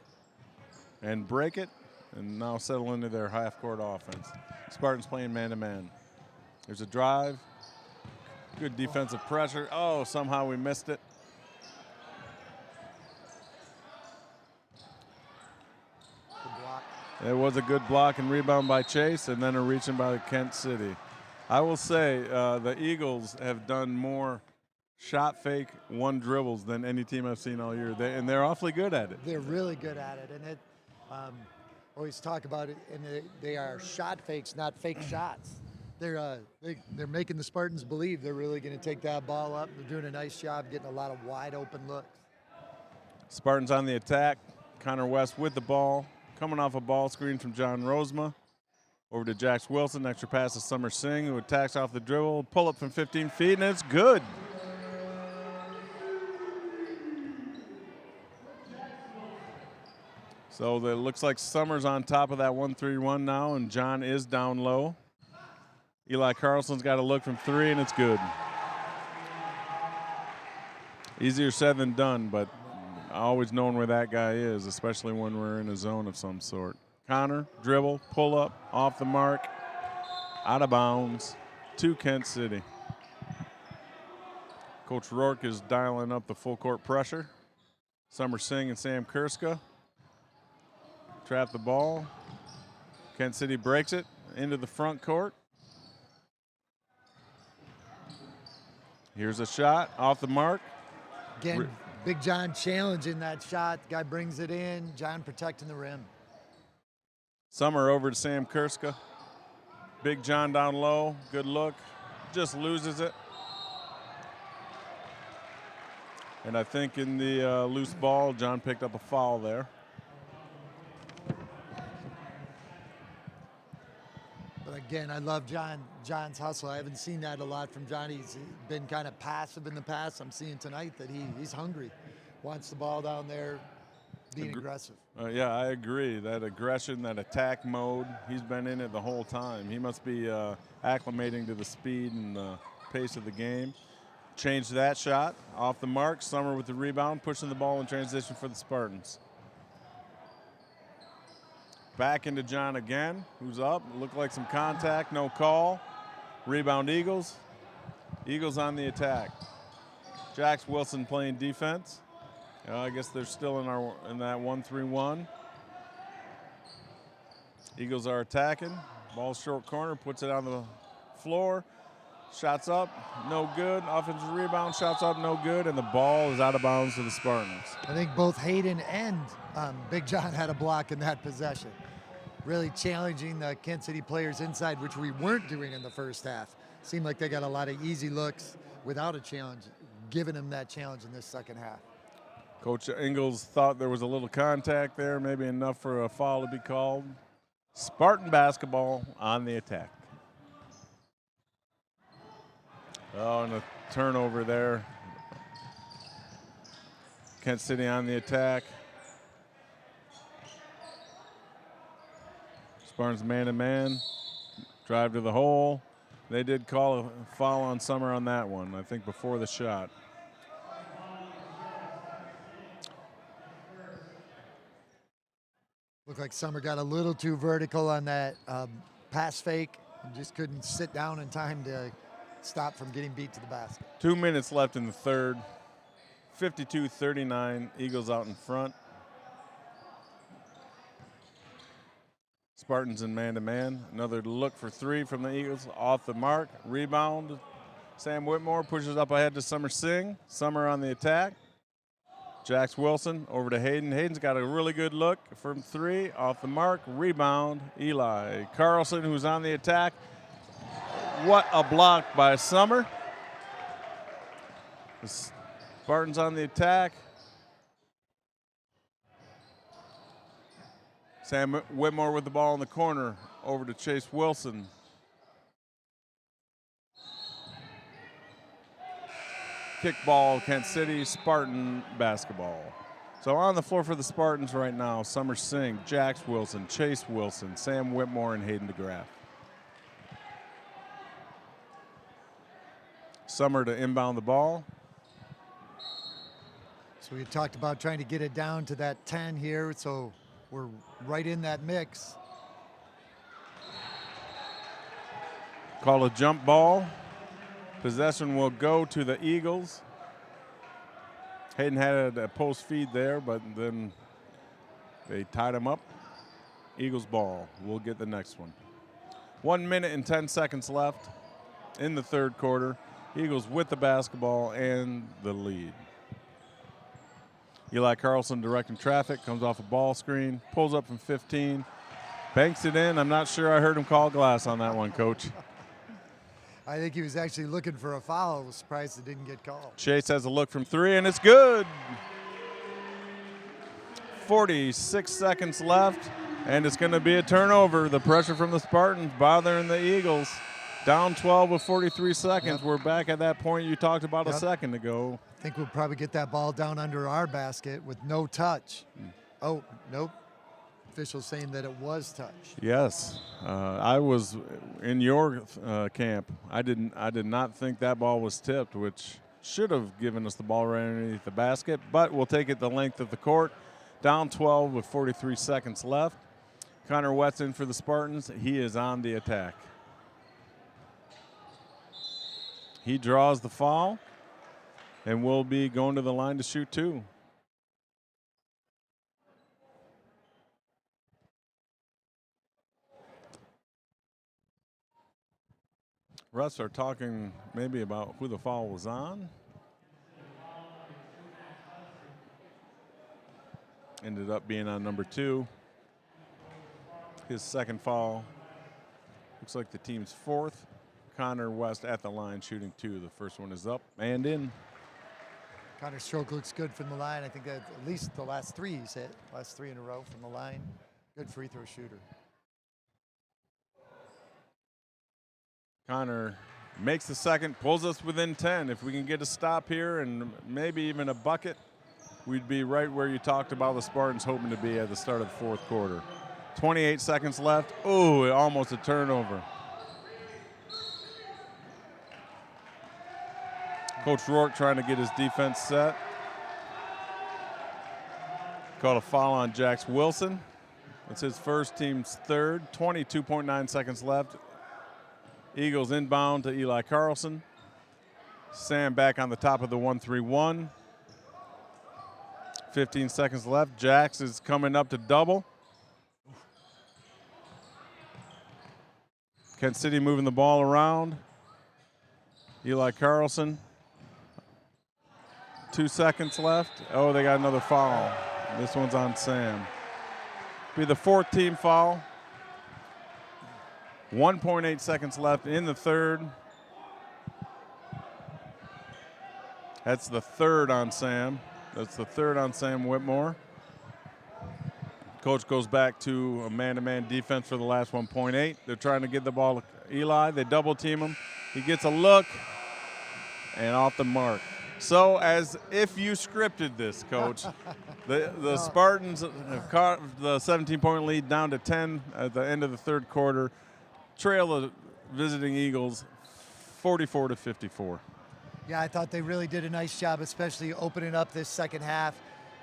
and break it, and now settle into their half-court offense. Spartans playing man-to-man. There's a drive. Good defensive pressure. Oh, somehow we missed it. It was a good block and rebound by Chase, and then a reaching by Kent City. I will say the Eagles have done more shot fake one dribbles than any team I've seen all year, and they're awfully good at it. They're really good at it, and it always talk about it, and they are shot fakes, not fake shots. They're making the Spartans believe they're really going to take that ball up. They're doing a nice job getting a lot of wide open looks. Spartans on the attack. Connor West with the ball, coming off a ball screen from John Rosema. Over to Jax Wilson, extra pass to Summer Singh, who attacks off the dribble, pull up from 15 feet, and it's good. So it looks like Summer's on top of that 1-3-1 now, and John is down low. Eli Carlson's got a look from 3, and it's good. Easier said than done, but always knowing where that guy is, especially when we're in a zone of some sort. Connor, dribble, pull up, off the mark, out of bounds, to Kent City. Coach Rourke is dialing up the full court pressure. Summer Singh and Sam Kurska trap the ball. Kent City breaks it into the front court. Here's a shot, off the mark. Again, Big John challenging that shot. Guy brings it in. John protecting the rim. Summer over to Sam Kurska. Big John down low. Good look. Just loses it. And I think in the loose ball, John picked up a foul there. But again, I love John's hustle. I haven't seen that a lot from John. He's been kind of passive in the past. I'm seeing tonight that he's hungry. Wants the ball down there, being aggressive. Yeah, I agree. That aggression, that attack mode, he's been in it the whole time. He must be acclimating to the speed and the pace of the game. Changed that shot, off the mark. Summer with the rebound, pushing the ball in transition for the Spartans. Back into John again, who's up. Looked like some contact, no call. Rebound Eagles. Eagles on the attack. Jax Wilson playing defense. I guess they're still in that 1-3-1. Eagles are attacking. Ball short corner, puts it on the floor. Shots up, no good. Offensive rebound, shots up, no good. And the ball is out of bounds to the Spartans. I think both Hayden and Big John had a block in that possession. Really challenging the Kent City players inside, which we weren't doing in the first half. Seemed like they got a lot of easy looks without a challenge, giving them that challenge in this second half. Coach Ingalls thought there was a little contact there, maybe enough for a foul to be called. Spartan basketball on the attack. Oh, and a turnover there. Kent City on the attack. Spartans man-to-man. Drive to the hole. They did call a foul on Summer on that one, I think before the shot. Looked like Summer got a little too vertical on that pass fake and just couldn't sit down in time to stop from getting beat to the basket. 2 minutes left in the third. 52-39, Eagles out in front. Spartans in man-to-man. Another look for 3 from the Eagles. Off the mark. Rebound. Sam Whitmore pushes up ahead to Summer Singh. Summer on the attack. Jax Wilson over to Hayden. Hayden's got a really good look from 3, off the mark, rebound, Eli Carlson, who's on the attack. What a block by Summer. The Spartans on the attack. Sam Whitmore with the ball in the corner, over to Chase Wilson. Kickball, Kent City, Spartan basketball. So on the floor for the Spartans right now, Summer Singh, Jax Wilson, Chase Wilson, Sam Whitmore, and Hayden DeGraff. Summer to inbound the ball. So we talked about trying to get it down to that 10 here, so we're right in that mix. Call a jump ball. Possession will go to the Eagles. Hayden had a post feed there, but then they tied him up. Eagles ball. We'll get the next one. 1 minute and 10 seconds left in the third quarter. Eagles with the basketball and the lead. Eli Carlson directing traffic, comes off a ball screen, pulls up from 15, banks it in. I'm not sure I heard him call glass on that one, Coach. I think he was actually looking for a foul. I was surprised it didn't get called. Chase has a look from 3, and it's good. 46 seconds left, and it's going to be a turnover. The pressure from the Spartans bothering the Eagles. Down 12 with 43 seconds. We're back at that point you talked about a second ago. I think we'll probably get that ball down under our basket with no touch. Oh, nope. Official saying that it was touched. Yes, I was in your camp. I did not think that ball was tipped, which should have given us the ball right underneath the basket, but we'll take it the length of the court. Down 12 with 43 seconds left. Connor West in for the Spartans. He is on the attack. He draws the foul and will be going to the line to shoot 2. Refs are talking maybe about who the foul was on. Ended up being on number 2. His second foul. Looks like the team's 4th. Connor West at the line shooting 2. The first one is up and in. Connor's stroke looks good from the line. I think that at least the last 3 he's hit. Last 3 in a row from the line. Good free throw shooter. Connor makes the second, pulls us within 10. If we can get a stop here and maybe even a bucket, we'd be right where you talked about the Spartans hoping to be at the start of the fourth quarter. 28 seconds left. Ooh, almost a turnover. Coach Rourke trying to get his defense set. Called a foul on Jax Wilson. It's his first, team's 3rd. 22.9 seconds left. Eagles inbound to Eli Carlson. Sam back on the top of the 1-3-1. 15 seconds left. Jax is coming up to double. Kent City moving the ball around. Eli Carlson. 2 seconds left. Oh, they got another foul. This one's on Sam. Be the 4th team foul. 1.8 seconds left in the third. That's the 3rd on Sam. That's the 3rd on Sam Whitmore. Coach goes back to a man-to-man defense for the last 1.8. They're trying to get the ball to Eli. They double team him. He gets a look and off the mark. So as if you scripted this, Coach, the Spartans have caught the 17-point lead down to 10 at the end of the third quarter. Trail the visiting Eagles 44-54. Yeah, I thought they really did a nice job, especially opening up this second half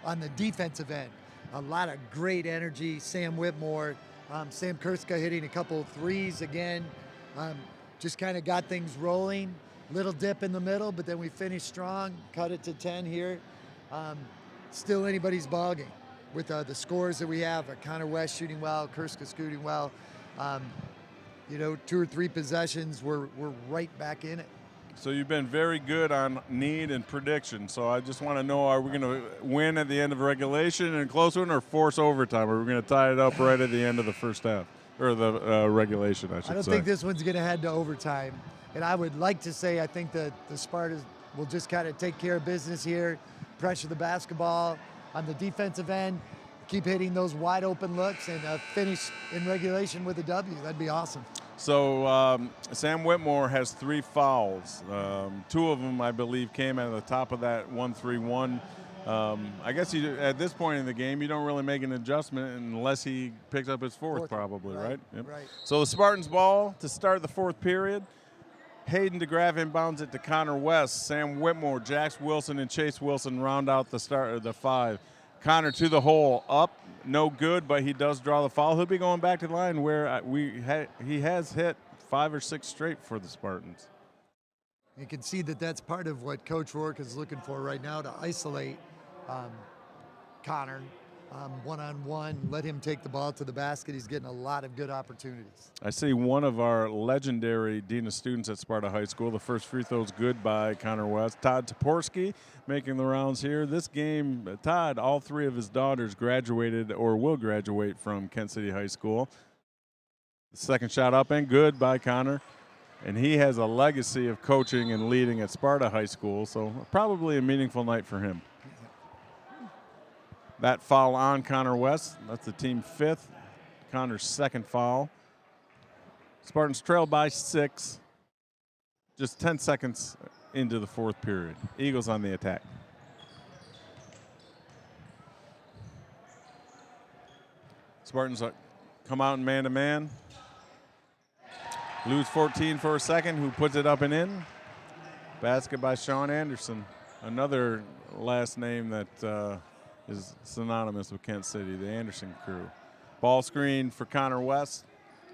on the defensive end. A lot of great energy. Sam Whitmore, Sam Kurska hitting a couple threes again. Just kind of got things rolling. Little dip in the middle, but then we finished strong, cut it to 10 here. Still anybody's ball game with the scores that we have. Connor West shooting well, Kurska shooting well. 2 or 3 possessions, we're right back in it. So you've been very good on need and prediction. So I just want to know, are we going to win at the end of regulation and close one, or force overtime? Or are we going to tie it up right at the end of the first half, or the regulation, I should say? I don't think this one's going to head to overtime. And I would like to say I think that the Spartans will just kind of take care of business here, pressure the basketball on the defensive end, keep hitting those wide open looks, and finish in regulation with a W. That'd be awesome. So Sam Whitmore has 3 fouls. 2 of them, I believe, came at the top of that 1-3-1. I guess at this point in the game, you don't really make an adjustment unless he picks up his fourth probably, right? Yep. Right. So the Spartans ball to start the 4th period. Hayden DeGraff inbounds it to Connor West. Sam Whitmore, Jax Wilson, and Chase Wilson round out the start of the 5. Connor to the hole, up, no good, but he does draw the foul. He'll be going back to the line where he has hit 5 or 6 straight for the Spartans. You can see that that's part of what Coach Rourke is looking for right now, to isolate Connor one-on-one, let him take the ball to the basket. He's getting a lot of good opportunities. I see one of our legendary Dean of Students at Sparta High School. The first free throw is good by Connor West. Todd Toporski making the rounds here. This game, Todd, all 3 of his daughters graduated or will graduate from Kent City High School. The second shot up and good by Connor. And he has a legacy of coaching and leading at Sparta High School, so probably a meaningful night for him. That foul on Connor West. That's the team 5th. Connor's 2nd foul. Spartans trail by 6. Just 10 seconds into the 4th period. Eagles on the attack. Spartans come out in man-to-man. Lose 14 for a second. Who puts it up and in? Basket by Sean Anderson. Another last name that is synonymous with Kent City, the Anderson crew. Ball screen for Connor West.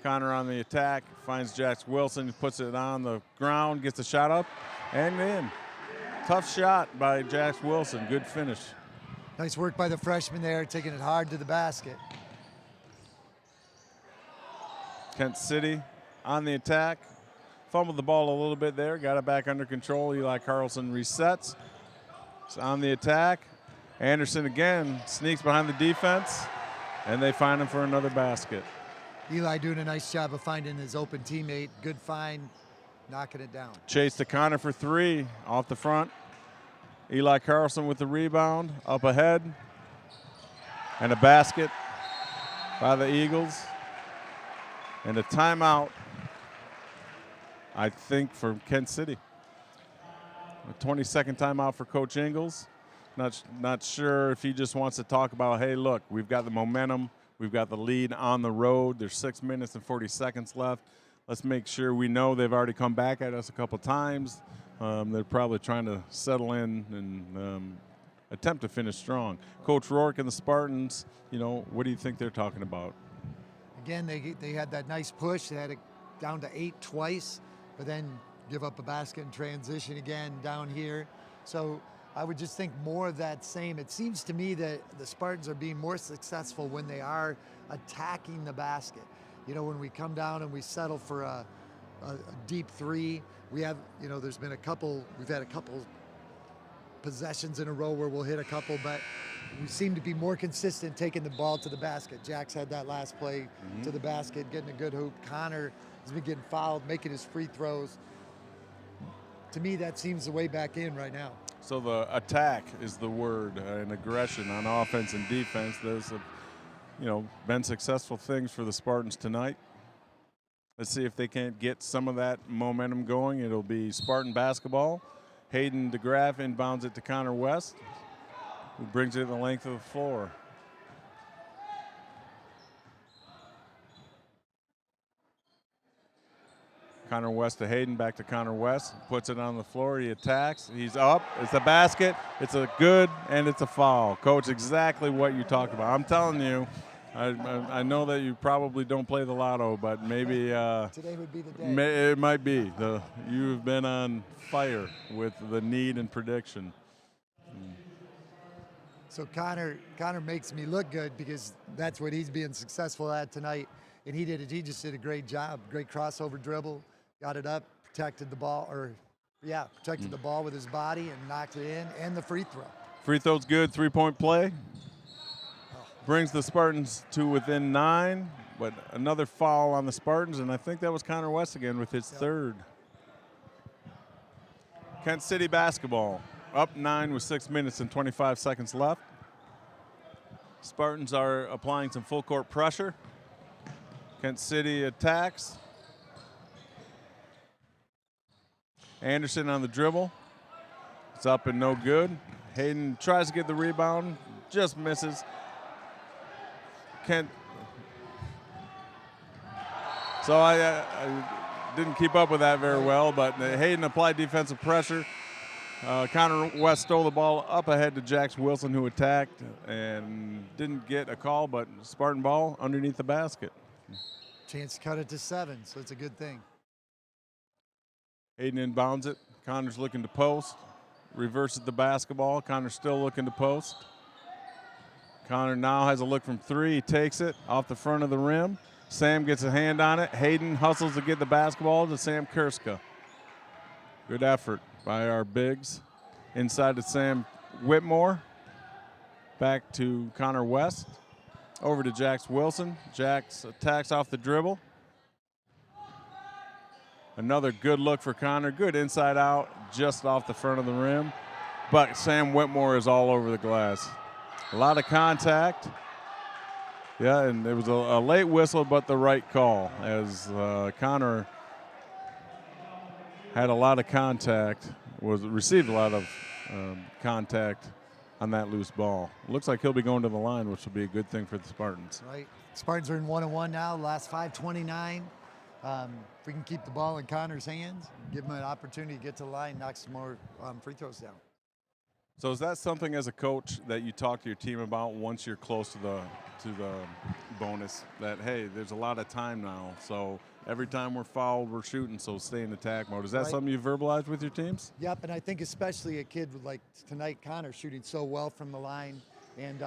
Connor on the attack, finds Jax Wilson, puts it on the ground, gets the shot up and in. Tough shot by Jax Wilson, good finish. Nice work by the freshman there, taking it hard to the basket. Kent City on the attack. Fumbled the ball a little bit there, got it back under control. Eli Carlson resets. It's on the attack. Anderson again sneaks behind the defense, and they find him for another basket. Eli doing a nice job of finding his open teammate. Good find, knocking it down. Chase to Connor for 3, off the front. Eli Carlson with the rebound, up ahead. And a basket by the Eagles. And a timeout, I think, for Kent City. A 20-second timeout for Coach Ingles. Not sure if he just wants to talk about, hey, look, we've got the momentum. We've got the lead on the road. There's 6 minutes and 40 seconds left. Let's make sure we know they've already come back at us a couple times. They're probably trying to settle in and attempt to finish strong. Coach Rourke and the Spartans, what do you think they're talking about? Again, they had that nice push. They had it down to 8 twice, but then give up a basket in transition again down here. So I would just think more of that same. It seems to me that the Spartans are being more successful when they are attacking the basket. When we come down and we settle for a deep 3, we have, we've had a couple possessions in a row where we'll hit a couple, but we seem to be more consistent taking the ball to the basket. Jax had that last play to the basket, getting a good hoop. Connor has been getting fouled, making his free throws. To me, that seems the way back in right now. So the attack is the word, and aggression on offense and defense. Those have, been successful things for the Spartans tonight. Let's see if they can't get some of that momentum going. It'll be Spartan basketball. Hayden DeGraff inbounds it to Connor West, who brings it the length of the floor. Connor West to Hayden, back to Connor West, puts it on the floor, he attacks, he's up, it's a basket, it's a good, and it's a foul. Coach, exactly what you talked about. I'm telling you, I know that you probably don't play the lotto, but maybe today would be the day. It might be. You've been on fire with the need and prediction. So Connor makes me look good because that's what he's being successful at tonight, and he just did a great job. Great crossover dribble. Got it up, protected the ball, or Yeah, protected the ball with his body and knocked it in, and the free throw. Free throw's good, three-point play. Brings the Spartans to within 9, but another foul on the Spartans, and I think that was Connor West again with his third. Kent City basketball, up 9 with 6 minutes and 25 seconds left. Spartans are applying some full court pressure. Kent City attacks. Anderson on the dribble. It's up and no good. Hayden tries to get the rebound, just misses. Kent. So I didn't keep up with that very well, but Hayden applied defensive pressure. Connor West stole the ball up ahead to Jax Wilson, who attacked and didn't get a call, but Spartan ball underneath the basket. Chance to cut it to 7, so it's a good thing. Hayden inbounds it. Connor's looking to post. Reverses the basketball. Connor's still looking to post. Connor now has a look from 3. He takes it off the front of the rim. Sam gets a hand on it. Hayden hustles to get the basketball to Sam Kurska. Good effort by our bigs. Inside to Sam Whitmore. Back to Connor West. Over to Jax Wilson. Jax attacks off the dribble. Another good look for Connor. Good inside out, just off the front of the rim. But Sam Whitmore is all over the glass. A lot of contact. Yeah, and it was a late whistle, but the right call, as Connor had a lot of contact, received a lot of contact on that loose ball. Looks like he'll be going to the line, which will be a good thing for the Spartans. Right. Spartans are in 1-1 now, last 5:29. If we can keep the ball in Connor's hands, give him an opportunity to get to the line, knock some more free throws down. So is that something as a coach that you talk to your team about once you're close to the bonus, that, hey, there's a lot of time now, so every time we're fouled, we're shooting, so stay in attack mode. Is that something you verbalize with your teams? Yep, and I think especially a kid like tonight, Connor, shooting so well from the line, and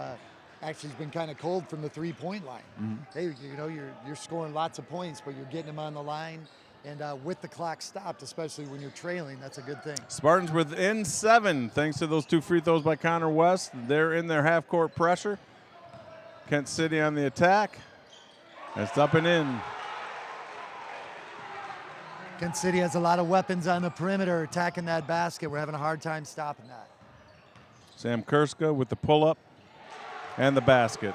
actually has been kind of cold from the three-point line. Mm-hmm. Hey, you know, you're scoring lots of points, but you're getting them on the line, and with the clock stopped, especially when you're trailing, that's a good thing. Spartans within 7, thanks to those 2 free throws by Connor West. They're in their half-court pressure. Kent City on the attack. It's up and in. Kent City has a lot of weapons on the perimeter attacking that basket. We're having a hard time stopping that. Sam Kurska with the pull-up and the basket.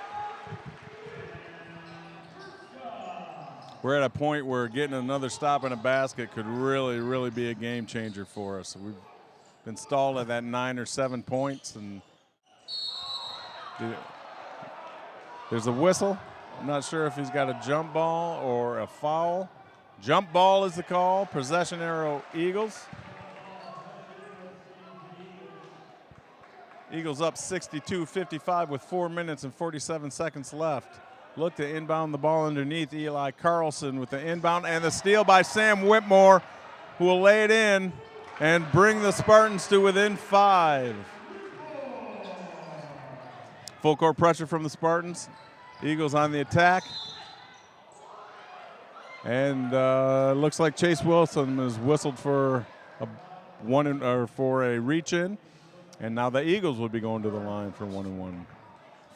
We're at a point where getting another stop in a basket could really, really be a game changer for us. We've been stalled at that 9 or 7 points, and there's a whistle. I'm not sure if he's got a jump ball or a foul. Jump ball is the call. Possession arrow, Eagles. Eagles up 62-55 with 4 minutes and 47 seconds left. Look to inbound the ball underneath. Eli Carlson with the inbound and the steal by Sam Whitmore, who will lay it in and bring the Spartans to within 5. Full court pressure from the Spartans. Eagles on the attack. And looks like Chase Wilson is whistled for a reach-in. And now the Eagles will be going to the line for 1-1.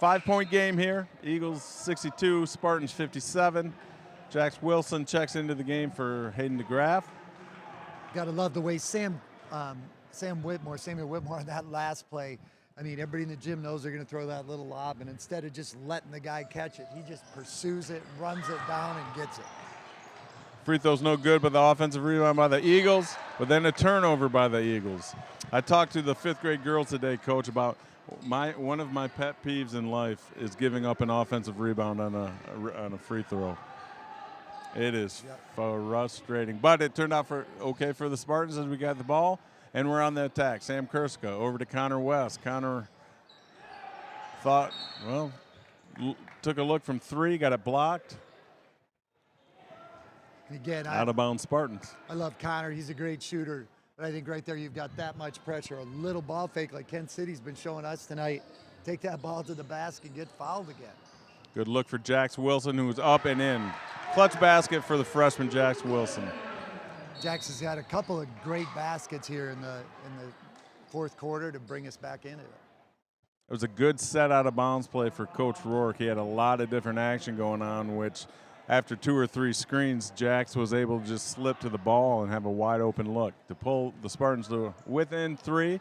5-point game here. Eagles 62, Spartans 57. Jax Wilson checks into the game for Hayden DeGraff. Got to love the way Samuel Whitmore on that last play. I mean, everybody in the gym knows they're going to throw that little lob, and instead of just letting the guy catch it, he just pursues it, runs it down, and gets it. Free throw's no good, but the offensive rebound by the Eagles, but then a turnover by the Eagles. I talked to the 5th grade girls today, Coach, about one of my pet peeves in life is giving up an offensive rebound on a free throw. It is frustrating, but it turned out okay for the Spartans as we got the ball, and we're on the attack. Sam Kurska over to Connor West. Connor thought, well, took a look from 3, got it blocked. Again, out of bounds Spartans. I love Connor. He's a great shooter. But I think right there you've got that much pressure. A little ball fake like Kent City's been showing us tonight. Take that ball to the basket and get fouled again. Good look for Jax Wilson, who's up and in. Clutch basket for the freshman Jax Wilson. Jax has had a couple of great baskets here in the fourth quarter to bring us back into it. It was a good set out of bounds play for Coach Rourke. He had a lot of different action going on, which after 2 or 3 screens, Jax was able to just slip to the ball and have a wide open look to pull the Spartans to within 3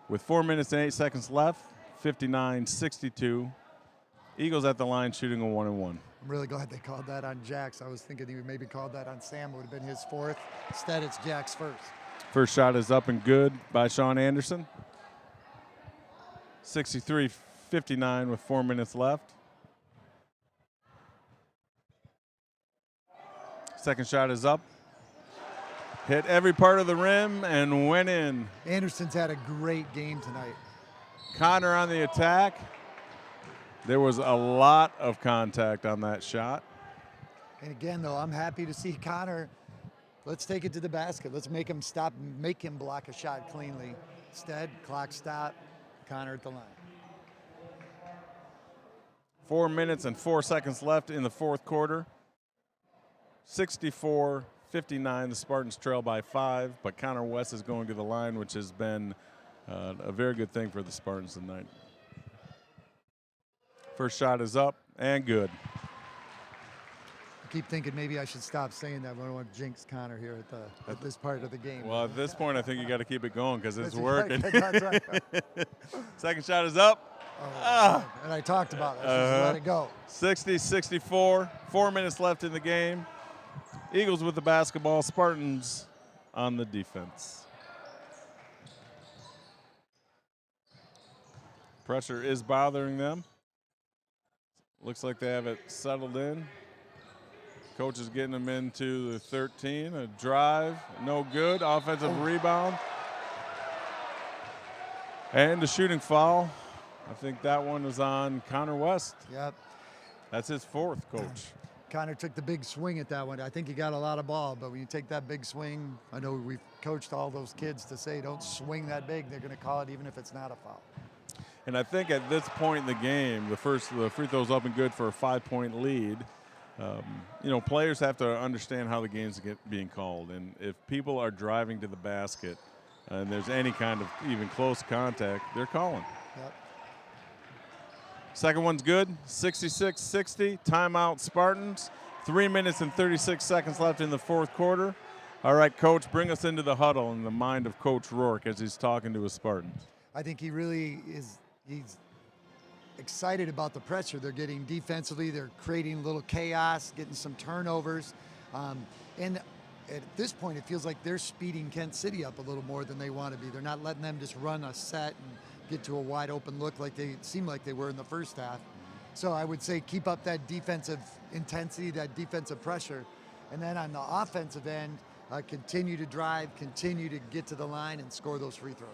with 4 minutes and 8 seconds left, 59-62. Eagles at the line shooting a 1-and-1. I'm really glad they called that on Jax. I was thinking he would maybe called that on Sam. It would have been his fourth. Instead, it's Jax first. First shot is up and good by Sean Anderson. 63-59 with 4 minutes left. Second shot is up. Hit every part of the rim and went in. Anderson's had a great game tonight. Connor on the attack. There was a lot of contact on that shot. And again, though, I'm happy to see Connor. Let's take it to the basket. Let's make him stop, make him block a shot cleanly. Instead, clock stop, Connor at the line. 4 minutes and 4 seconds left in the fourth quarter. 64-59, the Spartans trail by 5, but Connor West is going to the line, which has been a very good thing for the Spartans tonight. First shot is up and good. I keep thinking maybe I should stop saying that. I don't want to jinx Connor here at this part of the game. Well, at this point, I think you got to keep it going because it's working. That's right. Second shot is up. And I talked about it. Just let it go. 60-64, 4 minutes left in the game. Eagles with the basketball, Spartans on the defense. Pressure is bothering them. Looks like they have it settled in. Coach is getting them into the 13. A drive, no good. Offensive rebound. And a shooting foul. I think that one was on Connor West. Yep. That's his fourth, Coach. Connor took the big swing at that one. I think he got a lot of ball, but when you take that big swing, I know we've coached all those kids to say don't swing that big. They're going to call it even if it's not a foul. And I think at this point in the game, the free throw's up and good for a 5-point lead. Players have to understand how the game's being called. And if people are driving to the basket and there's any kind of even close contact, they're calling. Yep. Second one's good, 66-60, timeout Spartans. 3 minutes and 36 seconds left in the fourth quarter. All right, Coach, bring us into the huddle in the mind of Coach Rourke as he's talking to his Spartans. I think he really is, he's excited about the pressure they're getting defensively. They're creating a little chaos, getting some turnovers. And at this point, it feels like they're speeding Kent City up a little more than they want to be. They're not letting them just run a set and get to a wide open look like they seemed like they were in the first half. So I would say keep up that defensive intensity, that defensive pressure. And then on the offensive end, continue to drive, continue to get to the line and score those free throws.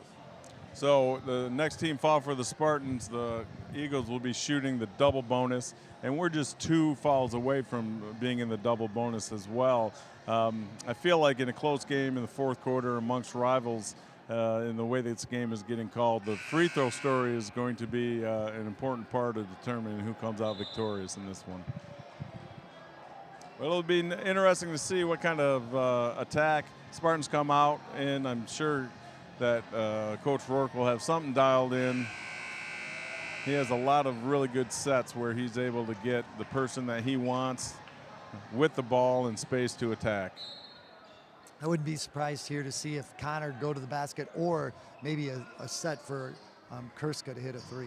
So the next team foul for the Spartans, the Eagles will be shooting the double bonus, and we're just 2 fouls away from being in the double bonus as well. I feel like in a close game in the fourth quarter amongst rivals, in the way this game is getting called, the free throw story is going to be an important part of determining who comes out victorious in this one. Well, it'll be interesting to see what kind of attack Spartans come out in. I'm sure that Coach Rourke will have something dialed in. He has a lot of really good sets where he's able to get the person that he wants with the ball and space to attack. I wouldn't be surprised here to see if Connor go to the basket or maybe a set for Kurska to hit a 3.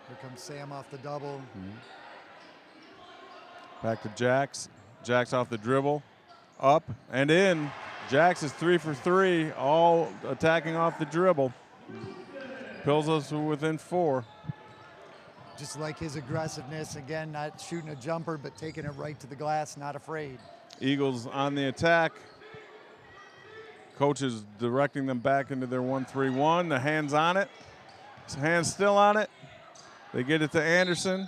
Here comes Sam off the double. Back to Jax. Jax off the dribble. Up and in. Jax is 3 for 3, all attacking off the dribble. Pulls us within 4. Just like his aggressiveness, again, not shooting a jumper, but taking it right to the glass, not afraid. Eagles on the attack. Coach is directing them back into their 1-3-1. The hand's on it. His hand's still on it. They get it to Anderson.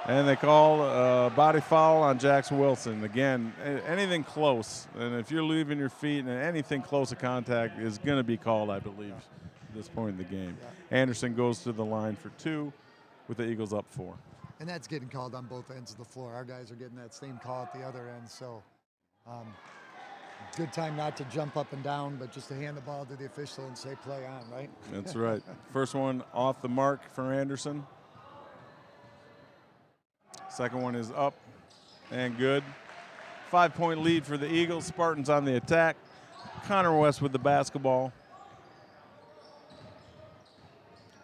And they call a body foul on Jackson Wilson. Again, anything close, and if you're leaving your feet and anything close to contact is going to be called, I believe, at this point in the game. Yeah. Anderson goes to the line for 2 with the Eagles up 4. And that's getting called on both ends of the floor. Our guys are getting that same call at the other end. So good time not to jump up and down, but just to hand the ball to the official and say play on, right? That's right. First one off the mark for Anderson. Second one is up and good. 5-point lead for the Eagles. Spartans on the attack. Connor West with the basketball.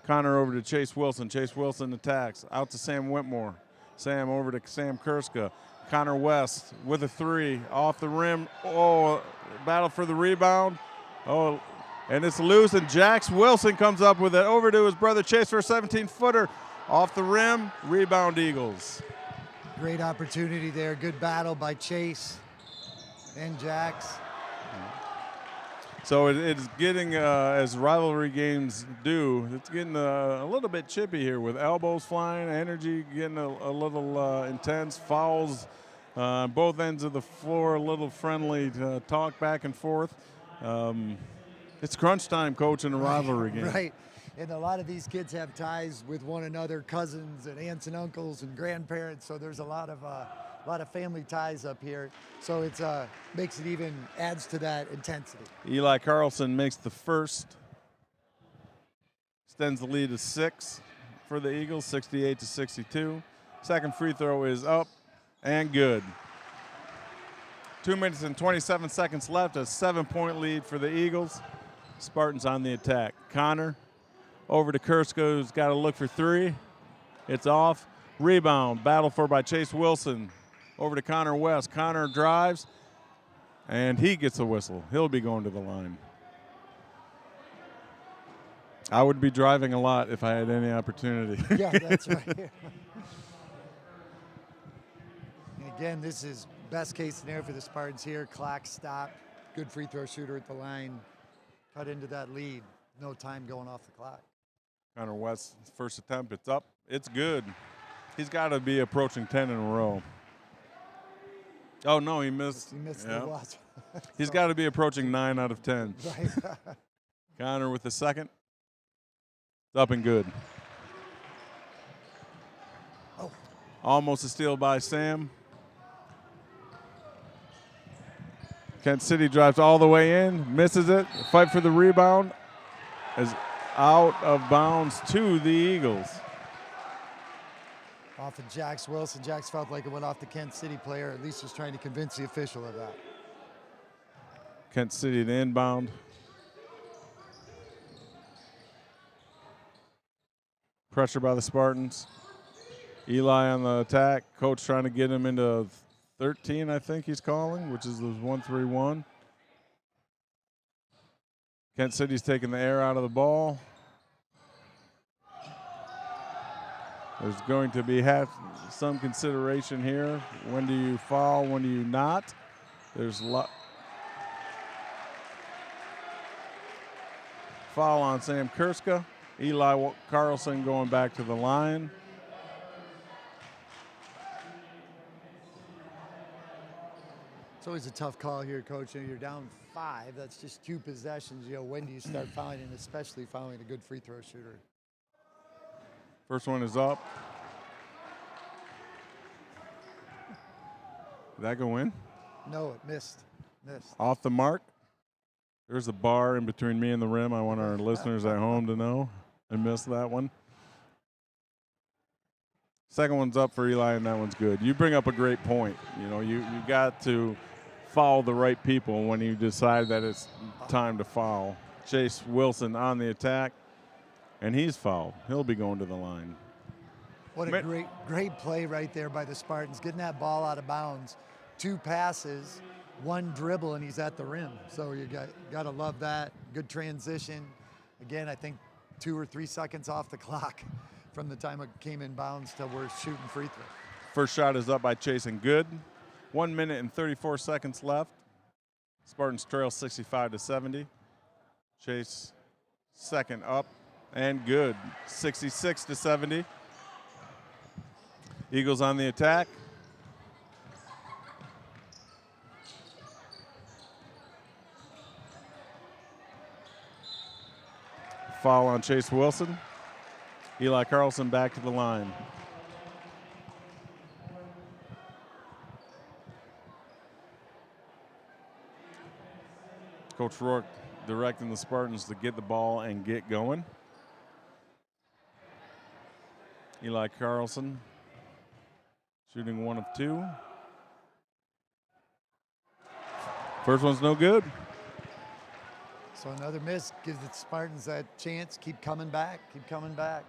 Connor over to Chase Wilson. Chase Wilson attacks. Out to Sam Whitmore. Sam over to Sam Kurska. Connor West with a three. Off the rim. Oh, battle for the rebound. Oh, and it's loose, and Jax Wilson comes up with it. Over to his brother Chase for a 17-footer. Off the rim. Rebound Eagles. Great opportunity there. Good battle by Chase and Jax. So it's getting, as rivalry games do, it's getting a little bit chippy here with elbows flying, energy getting a little intense, fouls on both ends of the floor, a little friendly talk back and forth. It's crunch time, Coach, in a rivalry game. Right. And a lot of these kids have ties with one another, cousins and aunts and uncles and grandparents. So there's a lot of family ties up here. So it's makes it even adds to that intensity. Eli Carlson makes the first, extends the lead to 6 for the Eagles, 68-62. Second free throw is up and good. 2 minutes and 27 seconds left, a 7-point lead for the Eagles. Spartans on the attack. Connor over to Kursko, who's got to look for three. It's off. Rebound, battle for by Chase Wilson. Over to Connor West. Connor drives, and he gets a whistle. He'll be going to the line. I would be driving a lot if I had any opportunity. Yeah, that's right. And again, this is best case scenario for the Spartans here. Clock stop. Good free throw shooter at the line. Cut into that lead. No time going off the clock. Connor West's first attempt, it's up. It's good. He's got to be approaching 10 in a row. Oh, no, he missed. He missed the watch. He's got to be approaching 9 out of 10. Right. Connor with the second. It's up and good. Oh. Almost a steal by Sam. Kent City drives all the way in, misses it. Fight for the rebound is out of bounds to the Eagles. Off of Jax Wilson. Jax felt like it went off the Kent City player. At least was trying to convince the official of that. Kent City the inbound. Pressure by the Spartans. Eli on the attack. Coach trying to get him into 13, I think he's calling, which is the 1-3-1. Kent City's taking the air out of the ball. There's going to be some consideration here. When do you foul? When do you not? There's foul on Sam Kurska. Eli Carlson going back to the line. It's always a tough call here, Coach. You know, you're down 5. That's just 2 possessions. You know, when do you start fouling, and especially fouling a good free throw shooter? First one is up. Did that go in? No, it missed. Off the mark. There's a bar in between me and the rim. I want our listeners at home to know. I missed that one. Second one's up for Eli, and that one's good. You bring up a great point. You know, you got to foul the right people when you decide that it's time to foul. Chase Wilson on the attack, and he's fouled. He'll be going to the line. What a great play right there by the Spartans, getting that ball out of bounds. 2 passes, 1 dribble, and he's at the rim. So you got to love that. Good transition. Again, I think 2 or 3 seconds off the clock from the time it came in bounds till we're shooting free throw. First shot is up by Chase and good. 1 minute and 34 seconds left. Spartans trail 65-70. Chase second up and good. 66-70. Eagles on the attack. Foul on Chase Wilson. Eli Carlson back to the line. Coach Rourke directing the Spartans to get the ball and get going. Eli Carlson shooting 1 of 2. First one's no good. So another miss gives the Spartans that chance. Keep coming back. Keep coming back.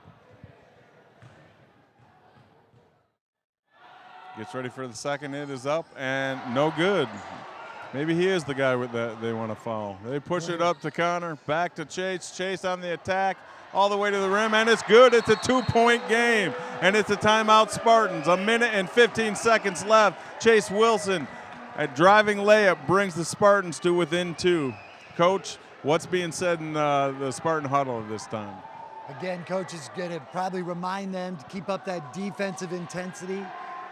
Gets ready for the second. It is up and no good. Maybe he is the guy with that they want to foul. They push it up to Connor, back to Chase. Chase on the attack, all the way to the rim, and it's good. It's a 2-point game, and it's a timeout Spartans. 1 minute and 15 seconds left. Chase Wilson, a driving layup, brings the Spartans to within 2. Coach, what's being said in the Spartan huddle at this time? Again, coach is going to probably remind them to keep up that defensive intensity,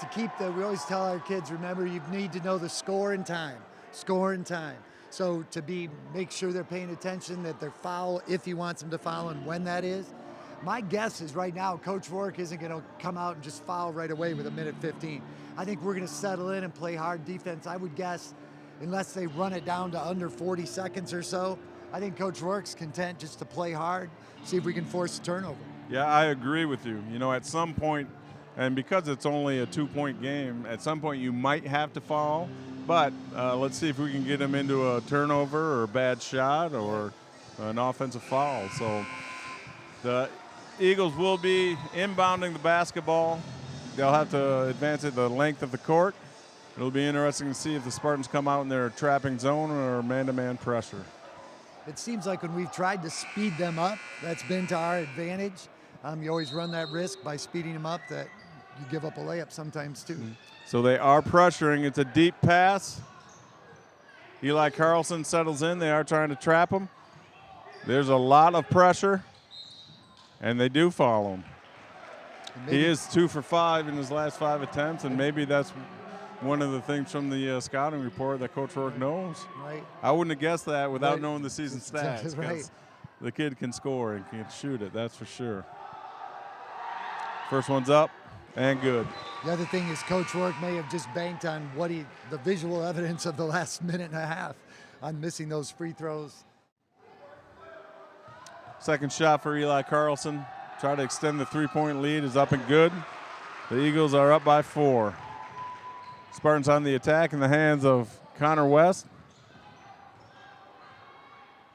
to keep we always tell our kids, remember, you need to know the score and time. Score and time. So to make sure they're paying attention, that they're foul if he wants them to foul and when that is. My guess is right now, Coach Rourke isn't going to come out and just foul right away with 1:15. I think we're going to settle in and play hard defense. I would guess, unless they run it down to under 40 seconds or so, I think Coach Rourke's content just to play hard, see if we can force a turnover. Yeah, I agree with you. You know, at some point, and because it's only a 2-point game, at some point you might have to foul. But let's see if we can get him into a turnover or a bad shot or an offensive foul. So the Eagles will be inbounding the basketball. They'll have to advance it the length of the court. It'll be interesting to see if the Spartans come out in their trapping zone or man-to-man pressure. It seems like when we've tried to speed them up, that's been to our advantage. You always run that risk by speeding them up that you give up a layup sometimes too. So they are pressuring. It's a deep pass. Eli Carlson settles in. They are trying to trap him. There's a lot of pressure, and they do follow him. He is 2 for 5 in his last 5 attempts, and maybe that's one of the things from the scouting report that Coach Rourke knows. Right. I wouldn't have guessed that without knowing the season stats. Right. The kid can score and can shoot it, that's for sure. First one's up and good. The other thing is Coach Rourke may have just banked on the visual evidence of the last minute and a half on missing those free throws. Second shot for Eli Carlson. Try to extend the 3-point lead is up and good. The Eagles are up by 4. Spartans on the attack in the hands of Connor West.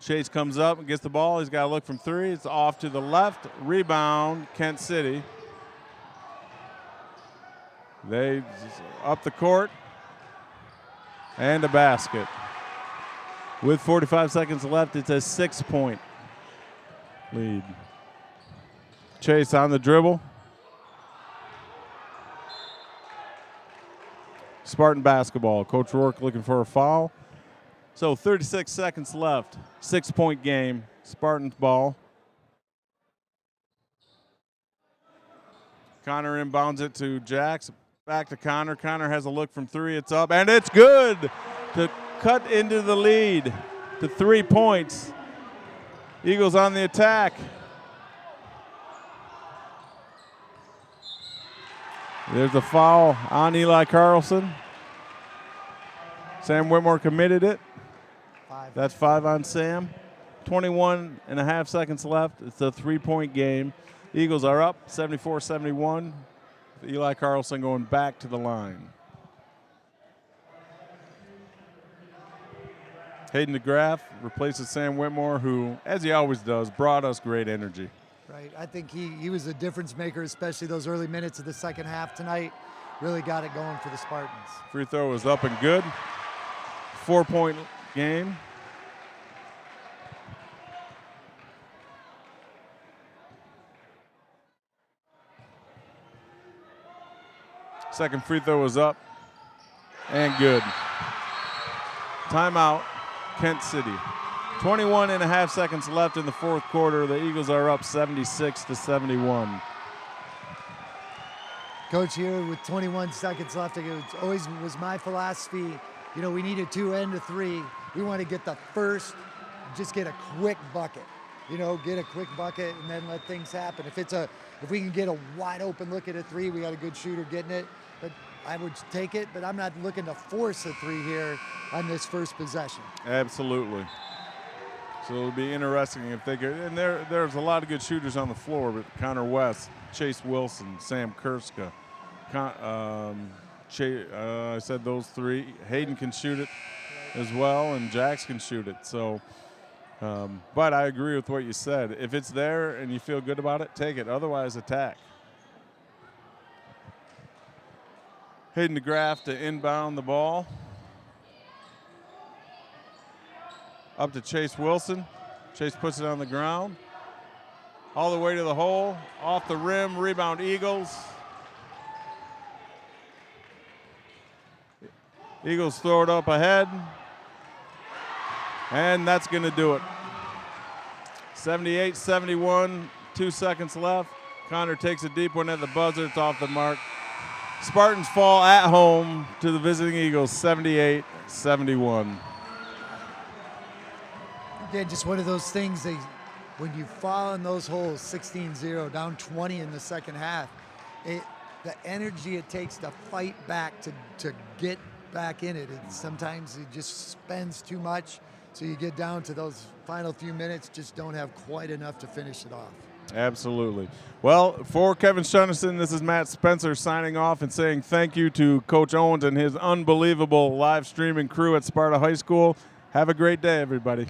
Chase comes up and gets the ball. He's got to look from 3. It's off to the left. Rebound, Kent City. They up the court and a basket. With 45 seconds left, it's a 6-point lead. Chase on the dribble. Spartan basketball. Coach Rourke looking for a foul. So 36 seconds left. 6-point game. Spartans ball. Connor inbounds it to Jax. Back to Connor. Connor has a look from 3. It's up, and it's good to cut into the lead to 3 points. Eagles on the attack. There's a foul on Eli Carlson. Sam Whitmore committed it. 5. That's 5 on Sam. 21 and a half seconds left. It's a 3-point game. Eagles are up 74-71. Eli Carlson going back to the line. Hayden DeGraff replaces Sam Whitmore, who, as he always does, brought us great energy. Right. I think he was a difference maker, especially those early minutes of the second half tonight. Really got it going for the Spartans. Free throw is up and good. 4-point game. Second free throw is up and good. Timeout, Kent City. 21 and a half seconds left in the fourth quarter. The Eagles are up 76-71. Coach, here with 21 seconds left, it always was my philosophy, you know, we need a 2 and a 3. We want to get the first, just get a quick bucket. You know, get a quick bucket and then let things happen. If we can get a wide open look at a 3, we got a good shooter getting it. But I would take it, but I'm not looking to force a 3 here on this first possession. Absolutely. So it'll be interesting if they could. And there's a lot of good shooters on the floor, but Connor West, Chase Wilson, Sam Kurska, I said those three. Hayden can shoot it as well, and Jax can shoot it. So, but I agree with what you said. If it's there and you feel good about it, take it. Otherwise, attack. Hayden DeGraff to inbound the ball. Up to Chase Wilson. Chase puts it on the ground. All the way to the hole. Off the rim. Rebound Eagles. Eagles throw it up ahead. And that's going to do it. 78-71. 2 seconds left. Connor takes a deep one at the buzzer. It's off the mark. Spartans fall at home to the visiting Eagles, 78-71. Again, just one of those things, when you fall in those holes, 16-0, down 20 in the second half, the energy it takes to fight back, to get back in it, sometimes it just spends too much, so you get down to those final few minutes, just don't have quite enough to finish it off. Absolutely. Well, for Kevin Shunnison, this is Matt Spencer signing off and saying thank you to Coach Owens and his unbelievable live streaming crew at Sparta High School. Have a great day, everybody.